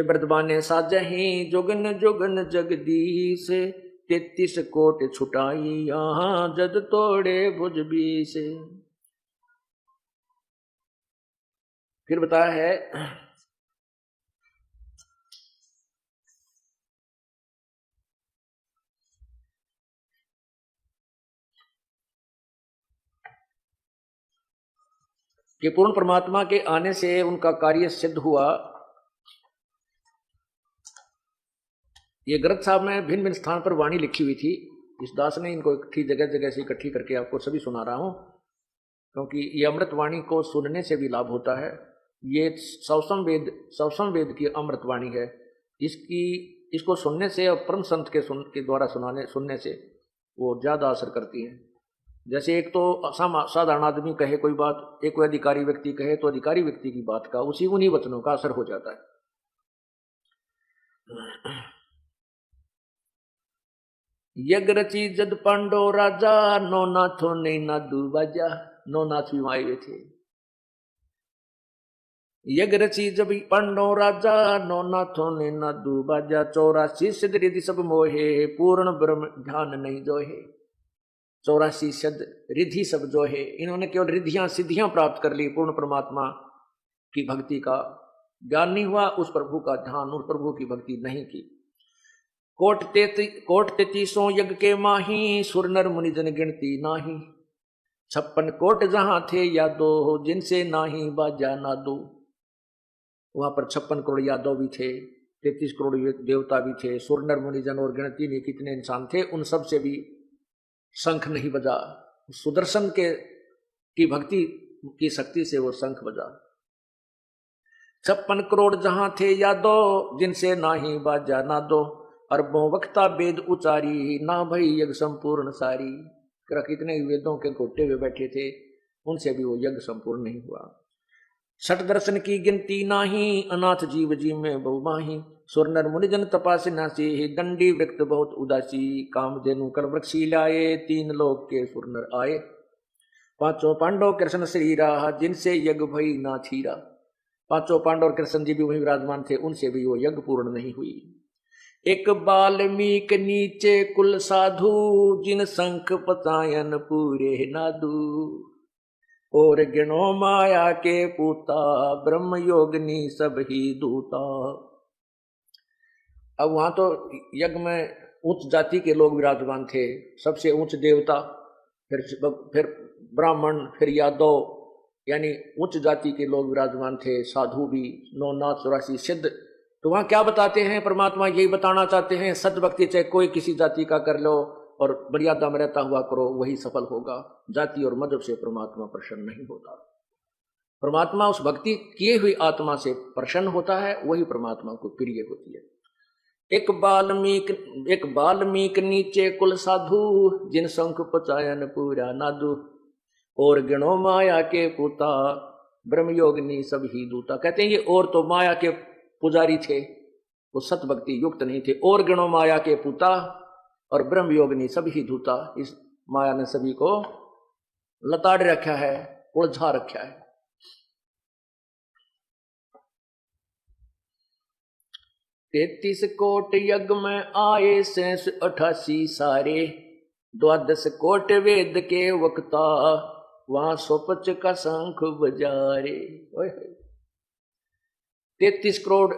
बृंदावन साजही जुगन जुगन जगदीश, 33 कोट छुटाई यहाँ जद तोड़े भुज बीस। फिर बताया है कि पूर्ण परमात्मा के आने से उनका कार्य सिद्ध हुआ। ये ग्रंथ साहब में भिन्न भिन्न स्थान पर वाणी लिखी हुई थी, इस दास ने इनको इकट्ठी जगह जगह से इकट्ठी करके आपको सभी सुना रहा हूं, क्योंकि ये अमृत वाणी को सुनने से भी लाभ होता है। ये सवसम वेद की अमृत वाणी है, इसको सुनने से और परम संत के द्वारा सुनने से वो ज्यादा असर करती है। जैसे एक तो साधारण आदमी कहे कोई बात, एक कोई अधिकारी व्यक्ति कहे, तो अधिकारी व्यक्ति की बात का उन्हीं वचनों का असर हो जाता है। यज्ञ रची जद पांडो राजा, नो नाथो नहीं नादू बाजा। नो नाथ भी आए हुए थे। यज्ञ रची जब पांडो राजा, नो नाथो ने नादू बाजा। 84 सिद्ध रिधि सब मोहे, पूर्ण ब्रह्म ध्यान नहीं जोहे। 84 सिद्ध रिधि सब जो है, इन्होंने केवल रिधियां सिद्धियां प्राप्त कर ली, पूर्ण परमात्मा की भक्ति का ज्ञान नहीं हुआ, उस प्रभु का ध्यान, उस प्रभु की भक्ति नहीं की। कोट 33 यज्ञ के माही, सुर नर मुनि जन गिनती नाही। 56 कोट जहां थे यादो, जिनसे नाही बाजा नादो। वहां पर 56 करोड़ यादव भी थे, 33 करोड़ देवता भी थे, सुर नर मुनि जन और गिनती नहीं कितने इंसान थे, उन सब से भी शंख नहीं बजा। सुदर्शन की भक्ति की शक्ति से वो शंख बजा। 56 करोड़ जहां थे यादो, जिनसे नाही बाजा नादो। अरबों वक्ता वेद उचारी, ना भई यज्ञ संपूर्ण सारी। कितने वेदों के घोटे हुए बैठे थे, उनसे भी वो यज्ञ संपूर्ण नहीं हुआ। सठ दर्शन की गिनती नाही, अनाथ जीव जी में बहु माही। सुर नर मुनि जन तपासे नासी, दंडी वृक्त बहुत उदासी। कामधेनु कर वृक्षी लाए, तीन लोक के सुर नर आए। पांचों पांडव कृष्ण श्री राह, जिनसे यज्ञ भई ना छीरा। पांचों पांडव और कृष्ण जी भी वही विराजमान थे, उनसे भी वो यज्ञ पूर्ण नहीं हुई। एक बाल्मीक नीचे कुल साधु, जिन शंख पतायन पूरे नादू। और गिनो माया के पूता, ब्रह्म योगिनी सब ही दूता। अब वहां तो यज्ञ में उच्च जाति के लोग विराजमान थे, सबसे उच्च देवता, फिर ब्राह्मण, फिर यादव, यानी उच्च जाति के लोग विराजमान थे, साधु भी, 984 सिद्ध। तो वहां क्या बताते हैं परमात्मा? यही बताना चाहते हैं, सद्भक्ति चाहे कोई किसी जाति का कर लो और मर्यादा में रहता हुआ करो, वही सफल होगा। जाति और मजहब से परमात्मा प्रसन्न नहीं होता। परमात्मा उस भक्ति किए हुई आत्मा से प्रसन्न होता है, वही परमात्मा को प्रिय होती है। एक बाल्मीक नीचे कुल साधु, जिन शंख पचायन पूरा नादू। और गिनो माया के पूता, ब्रह्म योगिनी सब ही दूता। कहते हैं ये और तो माया के पुजारी थे, वो सत भक्ति युक्त नहीं थे। और गिनो माया के पूता और ब्रह्म योगिनी सब ही दूता। इस माया ने सभी को लताड़ रखा है, उलझा रखा है। तेतीस कोट यज्ञ में आए, 88 सारे। 12 कोट वेद के वक्ता, वहां 105 का शंख बजारे। 33 करोड़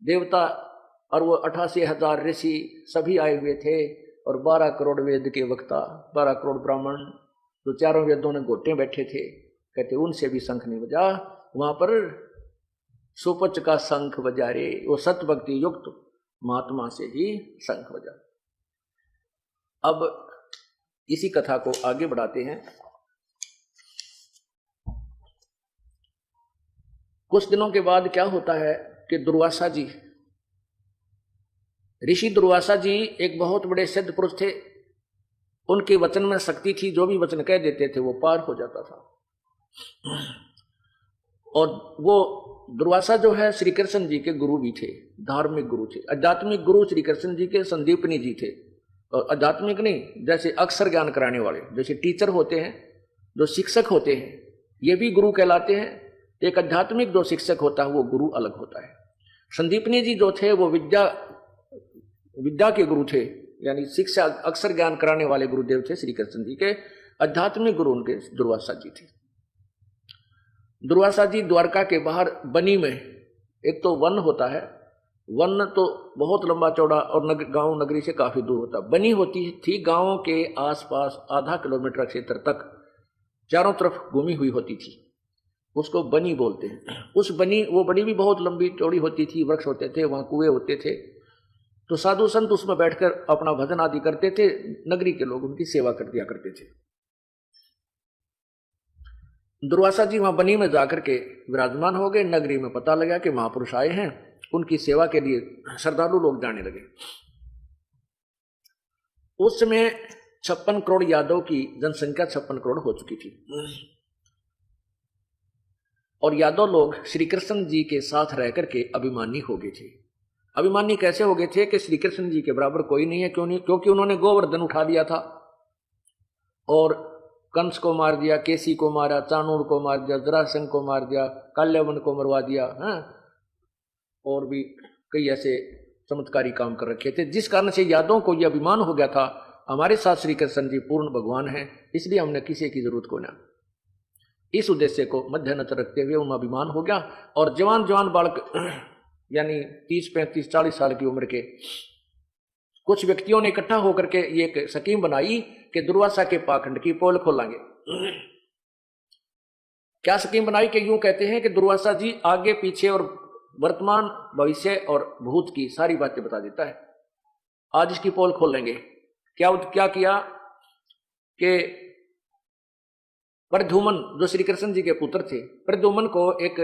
देवता और वो 88,000 ऋषि सभी आए हुए थे। और 12 करोड़ वेद के वक्ता, 12 करोड़ ब्राह्मण जो चारों वेदों ने गोटे बैठे थे। कहते उनसे भी शंख नहीं बजा। वहां पर 105 का शंख बजा रे। वो सत्य भक्ति युक्त महात्मा से ही शंख बजा। अब इसी कथा को आगे बढ़ाते हैं। कुछ दिनों के बाद क्या होता है कि दुर्वासा जी, ऋषि दुर्वासा जी एक बहुत बड़े सिद्ध पुरुष थे। उनके वचन में शक्ति थी, जो भी वचन कह देते थे वो पार हो जाता था। और वो दुर्वासा जो है श्री कृष्ण जी के गुरु भी थे, धार्मिक गुरु थे, आध्यात्मिक गुरु श्री कृष्ण जी के संदीपनी जी थे। और आध्यात्मिक नहीं, जैसे अक्षर ज्ञान कराने वाले, जैसे टीचर होते हैं, जो शिक्षक होते हैं, ये भी गुरु कहलाते हैं। एक आध्यात्मिक जो शिक्षक होता है वो गुरु अलग होता है। संदीपनी जी जो थे वो विद्या के गुरु थे, यानी शिक्षा अक्षर ज्ञान कराने वाले गुरुदेव थे श्री कृष्ण जी के। आध्यात्मिक गुरु उनके दुर्वासा जी थे। दुर्वासा जी द्वारका के बाहर बनी में, एक तो वन होता है, वन तो बहुत लंबा चौड़ा और गांव नगरी से काफी दूर होता। बनी होती थी गांवों के आसपास आधा किलोमीटर क्षेत्र तक चारों तरफ घूमी हुई होती थी, उसको बनी बोलते हैं। उस बनी, वो बनी भी बहुत लंबी चौड़ी होती थी, वृक्ष होते थे, वहां कुएं होते थे। तो साधु संत उसमें बैठकर अपना भजन आदि करते थे, नगरी के लोग उनकी सेवा कर दिया करते थे। दुर्वासा जी वहां बनी में जाकर के विराजमान हो गए। नगरी में पता लगा कि महापुरुष आए हैं, उनकी सेवा के लिए श्रद्धालु लोग जाने लगे। उस समय 56 करोड़ यादव की जनसंख्या 56 करोड़ हो चुकी थी। और यादव लोग श्री कृष्ण जी के साथ रह करके अभिमानी हो गए थे। अभिमानी कैसे हो गए थे कि श्री कृष्ण जी के बराबर कोई नहीं है। क्यों नहीं? क्योंकि उन्होंने गोवर्धन उठा दिया था और कंस को मार दिया, केसी को मारा, चाणूर को मार दिया, जरासंध को मार दिया, काल्यावन को मरवा दिया, और भी कई ऐसे चमत्कारी काम कर रखे थे, जिस कारण से यादवों को यह अभिमान हो गया था हमारे साथ श्री कृष्ण जी पूर्ण भगवान हैं, इसलिए हमने किसी की जरूरत को ना। इस उद्देश्य को मध्य नजर रखते हुए उन अभिमान हो गया। और जवान जवान बालक यानी 30, 35, 40 साल की उम्र के कुछ व्यक्तियों ने इकट्ठा होकर के ये एक स्कीम बनाई कि दुर्वासा के पाखंड की पोल खोलेंगे। क्या स्कीम बनाई कि यूं कहते हैं कि दुर्वासा जी आगे पीछे और वर्तमान, भविष्य और भूत की सारी बातें बता देता है, आज इसकी पोल खोलेंगे। क्या किया कि प्रद्युमन जो श्री कृष्ण जी के पुत्र थे, प्रद्युमन को एक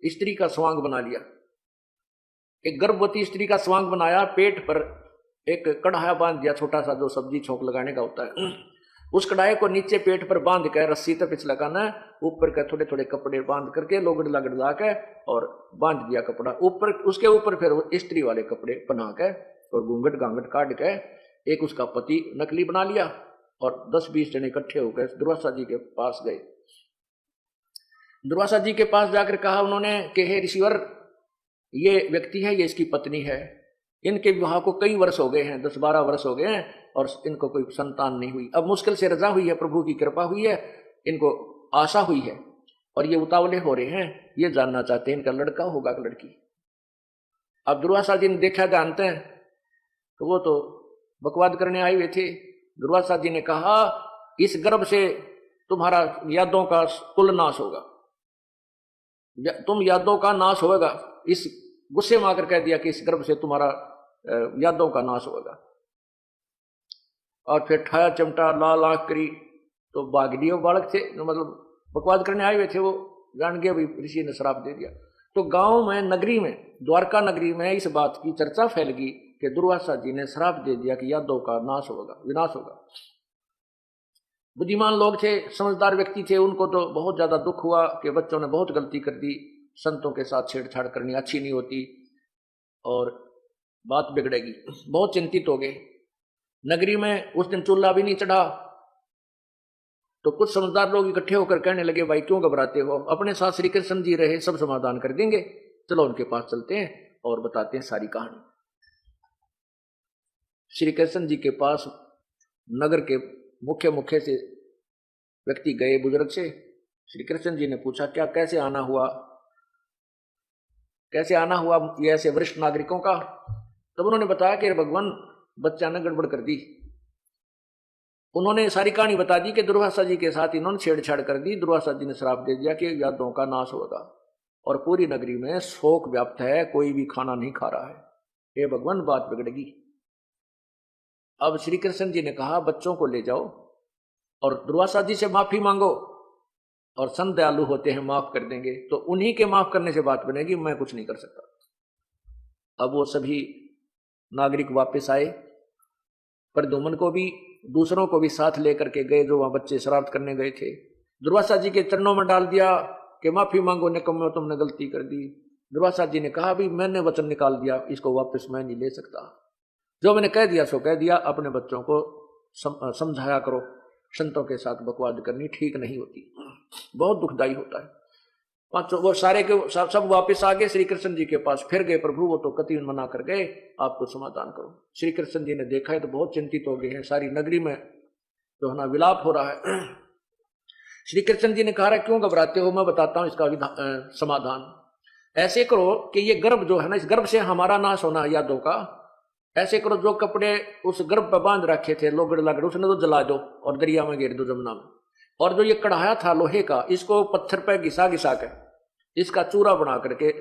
स्त्री का स्वांग बना लिया, एक गर्भवती स्त्री का स्वांग बनाया, पेट पर एक कढ़ाया बांध दिया छोटा सा, जो सब्जी छोंक लगाने का होता है। उस कढ़ाई को नीचे पेट पर बांध कर रस्सी तक पिछ लगाना, ऊपर के थोड़े थोड़े कपड़े बांध करके लोगड़ लगड़ा के और बांध दिया कपड़ा ऊपर, उसके ऊपर फिर स्त्री वाले कपड़े बना के और घूंघट गांगट काट के एक उसका पति नकली बना लिया और 10-20 जने इकट्ठे होकर दुर्वासा जी के पास गए। दुर्वासा जी के पास जाकर कहा उन्होंने कि हे ऋषिवर, ये व्यक्ति है, ये इसकी पत्नी है, इनके विवाह को कई वर्ष हो गए हैं, 10-12 वर्ष हो गए हैं और इनको कोई संतान नहीं हुई। अब मुश्किल से रजा हुई है, प्रभु की कृपा हुई है, इनको आशा हुई है और ये उतावले हो रहे हैं, ये जानना चाहते हैं इनका लड़का होगा कि लड़की। अब दुर्वासा जी ने देखा, जानते हैं तो वो तो बकवाद करने आए हुए थे। दुर्वासा जी ने कहा इस गर्भ से तुम्हारा यादों का कुल नाश होगा, तुम यादों का नाश होगा। इस गुस्से में आकर कह दिया कि इस गर्भ से तुम्हारा यादों का नाश होगा। और फिर ठाया चमटा लाल आंख करी तो बागड़ी बालक थे, मतलब बकवाद करने आए हुए थे, वो जान गया भाई ऋषि ने श्राप दे दिया। तो गांव में, नगरी में, द्वारका नगरी में इस बात की चर्चा फैल गई कि दुर्वासा जी ने श्राप दे दिया कि यादों का नाश होगा, विनाश होगा। बुद्धिमान लोग थे, समझदार व्यक्ति थे, उनको तो बहुत ज्यादा दुख हुआ कि बच्चों ने बहुत गलती कर दी, संतों के साथ छेड़छाड़ करनी अच्छी नहीं होती और बात बिगड़ेगी। बहुत चिंतित हो गए। नगरी में उस दिन चूल्हा भी नहीं चढ़ा तो कुछ समझदार लोग इकट्ठे होकर कहने लगे भाई क्यों घबराते हो, अपने साथ श्री कृष्ण जी रहे, सब समाधान कर देंगे, चलो उनके पास चलते हैं और बताते हैं सारी कहानी। श्री कृष्ण जी के पास नगर के मुख्य से व्यक्ति गए, बुजुर्ग से। श्री कृष्ण जी ने पूछा क्या कैसे आना हुआ ये ऐसे वरिष्ठ नागरिकों का। तब उन्होंने बताया कि भगवान बच्चा ने गड़बड़ कर दी। उन्होंने सारी कहानी बता दी कि दुर्वासा जी के साथ इन्होंने छेड़छाड़ कर दी, दुर्वासा जी ने श्राप दे दिया कि यादों का नाश होगा और पूरी नगरी में शोक व्याप्त है, कोई भी खाना नहीं खा रहा है, हे भगवान बात बिगड़ेगी। अब श्री कृष्ण जी ने कहा बच्चों को ले जाओ और दुर्वासा जी से माफी मांगो और संत दयालु होते हैं, माफ कर देंगे, तो उन्हीं के माफ करने से बात बनेगी, मैं कुछ नहीं कर सकता। अब वो सभी नागरिक वापस आए, प्रद्युम्न को भी दूसरों को भी साथ लेकर के गए जो वहां बच्चे शरारत करने गए थे। दुर्वासा जी के चरणों में डाल दिया कि माफी मांगो निकम्मे, तुमने गलती कर दी। दुर्वासा जी ने कहा भी मैंने वचन निकाल दिया, इसको वापस मैं नहीं ले सकता, जो मैंने कह दिया सो कह दिया। अपने बच्चों को समझाया करो, संतों के साथ बकवाद करनी ठीक नहीं होती, बहुत दुखदाई होता है। पांचों वो सारे के सब वापस आ गए, श्री कृष्ण जी के पास फिर गए। प्रभु वो तो कति मना कर गए, आपको समाधान करो। श्री कृष्ण जी ने देखा है तो बहुत चिंतित हो गए हैं, सारी नगरी में जो है ना विलाप हो रहा है। श्री कृष्ण जी ने कहा क्यों घबराते हो, मैं बताता हूं इसका समाधान। ऐसे करो कि ये गर्भ जो है ना, इस गर्भ से हमारा नाश होना यादों का, ऐसे करो जो कपड़े उस गर्भ पर बांध रखे थे लोगड़ लगड़, उसने तो जला दो और दरिया में गिर दो, जमुना में। और जो ये कढ़ाया था लोहे का, इसको पत्थर पे घिसा घिसा कर इसका चूरा बना करके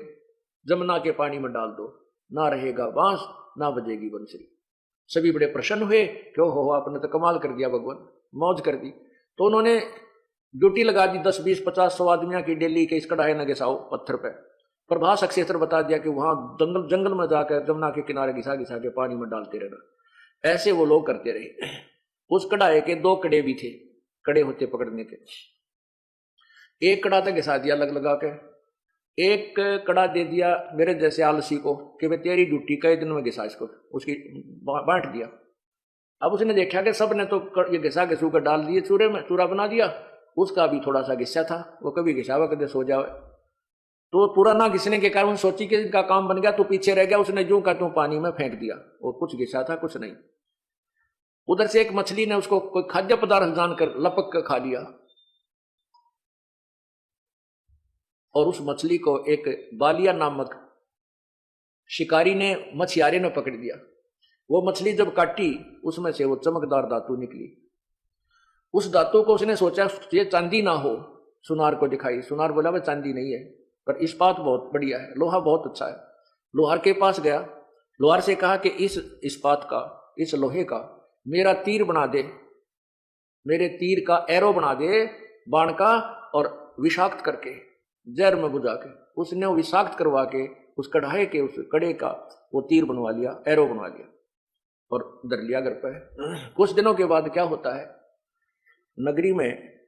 जमुना के पानी में डाल दो, ना रहेगा बांस ना बजेगी बंसुरी। सभी बड़े प्रसन्न हुए, क्यों हो आपने तो कमाल कर दिया भगवान, मौज कर दी। तो उन्होंने ड्यूटी लगा दी 10, 20, 50, 100 आदमियों की डेली के, इस कढ़ाई न घिसाओ पत्थर पे। प्रभास क्षेत्र बता दिया कि वहां जंगल में जाकर जमुना के किनारे घिसा घिसा के पानी में डालते रहना। ऐसे वो लोग करते रहे। उस कढ़ाई के 2 कड़े भी थे, कड़े होते पकड़ने के। एक कड़ा तक घिसा दिया लग लगा के, एक कड़ा दे दिया मेरे जैसे आलसी को कि भाई तेरी ड्यूटी कई दिन में घिसा, इसको उसकी बांट दिया। अब उसने देखा कि सब ने तो ये घिसा घिसू कर डाल दिए चूरे में, चूरा बना दिया। उसका भी थोड़ा सा घिस्सा था, वो कभी घिसावा कभी सो जावे, तो पूरा ना घिसने के कारण सोची कि इनका काम बन गया, तो पीछे रह गया। उसने यूं का त्यों पानी में फेंक दिया, और कुछ घिसा था कुछ नहीं। उधर से एक मछली ने उसको कोई खाद्य पदार्थ जानकर लपक कर खा लिया, और उस मछली को एक बालिया नामक शिकारी ने, मछियारे ने पकड़ दिया। वो मछली जब काटी उसमें से वो चमकदार धातु निकली। उस धातु को उसने सोचा ये चांदी ना हो, सुनार को दिखाई। सुनार बोला भाई चांदी नहीं है, पर इस्पात बहुत बढ़िया है, लोहा बहुत अच्छा है। लोहार के पास गया, लोहार से कहा कि इस इस्पात का, इस लोहे का मेरा तीर बना दे, मेरे तीर का एरो बना दे बाण का, और विषाक्त करके जहर में बुझा के उसने विषाक्त करवा के उस कढ़ाई के उस कड़े का वो तीर बनवा लिया, एरो बनवा लिया और धर लिया घर पर। कुछ दिनों के बाद क्या होता है, नगरी में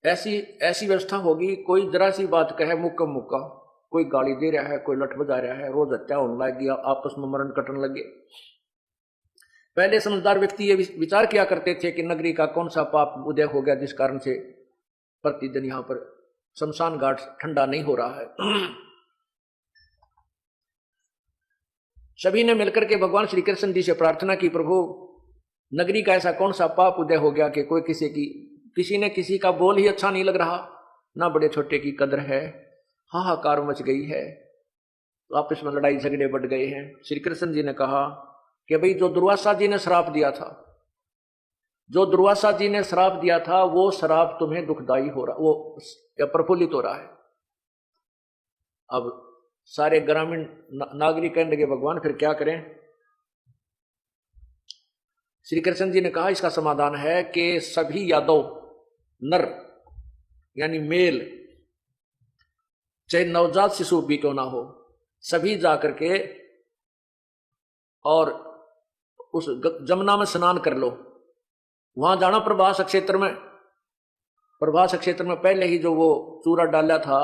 ऐसी ऐसी व्यवस्था होगी, कोई जरा सी बात कहे मुक्का मुक्का, कोई गाली दे रहा है, कोई लठ बजा रहा है, रोज हत्या होने लग गया, आपस में मरण कटने लगे। पहले समझदार व्यक्ति ये विचार किया करते थे कि नगरी का कौन सा पाप उदय हो गया जिस कारण से प्रतिदिन यहां पर शमशान घाट ठंडा नहीं हो रहा है। सभी ने मिलकर के भगवान श्री कृष्ण जी से प्रार्थना की, प्रभु नगरी का ऐसा कौन सा पाप उदय हो गया कि कोई किसी ने किसी का बोल ही अच्छा नहीं लग रहा, ना बड़े छोटे की कदर है, हाहाकार मच गई है, आपस में लड़ाई झगड़े बढ़ गए हैं। श्री कृष्ण जी ने कहा कि भाई जो दुर्वासा जी ने श्राप दिया था, जो दुर्वासा जी ने श्राप दिया था, वो श्राप तुम्हें दुखदाई हो रहा, वो प्रफुल्लित हो रहा है। अब सारे ग्रामीण नागरिक कहने लगे भगवान फिर क्या करें। श्री कृष्ण जी ने कहा इसका समाधान है कि सभी यादव नर यानी मेल, चाहे नवजात शिशु भी क्यों ना हो, सभी जाकर के और उस जमुना में स्नान कर लो। वहां जाना प्रभास क्षेत्र में, प्रभास क्षेत्र में पहले ही जो वो चूरा डाला था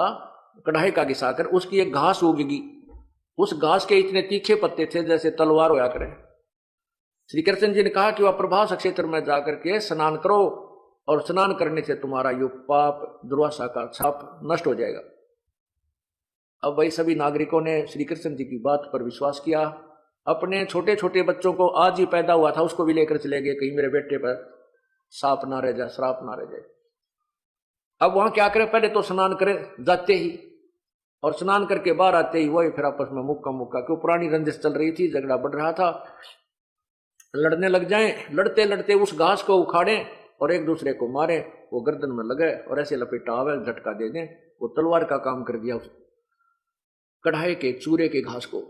कढ़ाई का घिसाकर, उसकी एक घास उगेगी, उस घास के इतने तीखे पत्ते थे जैसे तलवार होया करे। श्री कृष्ण जी ने कहा कि वह प्रभास क्षेत्र में जाकर के स्नान करो, और स्नान करने से तुम्हारा यो पाप दुर्वासा का छाप नष्ट हो जाएगा। अब वही सभी नागरिकों ने श्री कृष्ण जी की बात पर विश्वास किया। अपने छोटे छोटे बच्चों को, आज ही पैदा हुआ था उसको भी लेकर चले गए, कहीं मेरे बेटे पर साप ना रह जाए, श्राप ना रह जाए। अब वहां क्या करें, पहले तो स्नान करें जाते ही, और स्नान करके बाहर आते ही वही फिर आपस में मुक्का मुक्का, क्यों पुरानी रंजिश चल रही थी, झगड़ा बढ़ रहा था, लड़ने लग जाएं। लड़ते लड़ते उस घास को उखाड़ें और एक दूसरे को मारे, वो गर्दन में लगे और ऐसे लपेटा आवे, झटका दे दें, वो तलवार का काम कर दिया उस कढ़ाई के चूरे के घास को।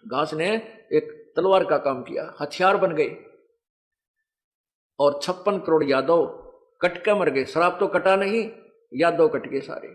घास ने एक तलवार का काम किया, हथियार बन गए, और 56 करोड़ यादव कट के मर गए। श्राप तो कटा नहीं, यादव कट गए सारे।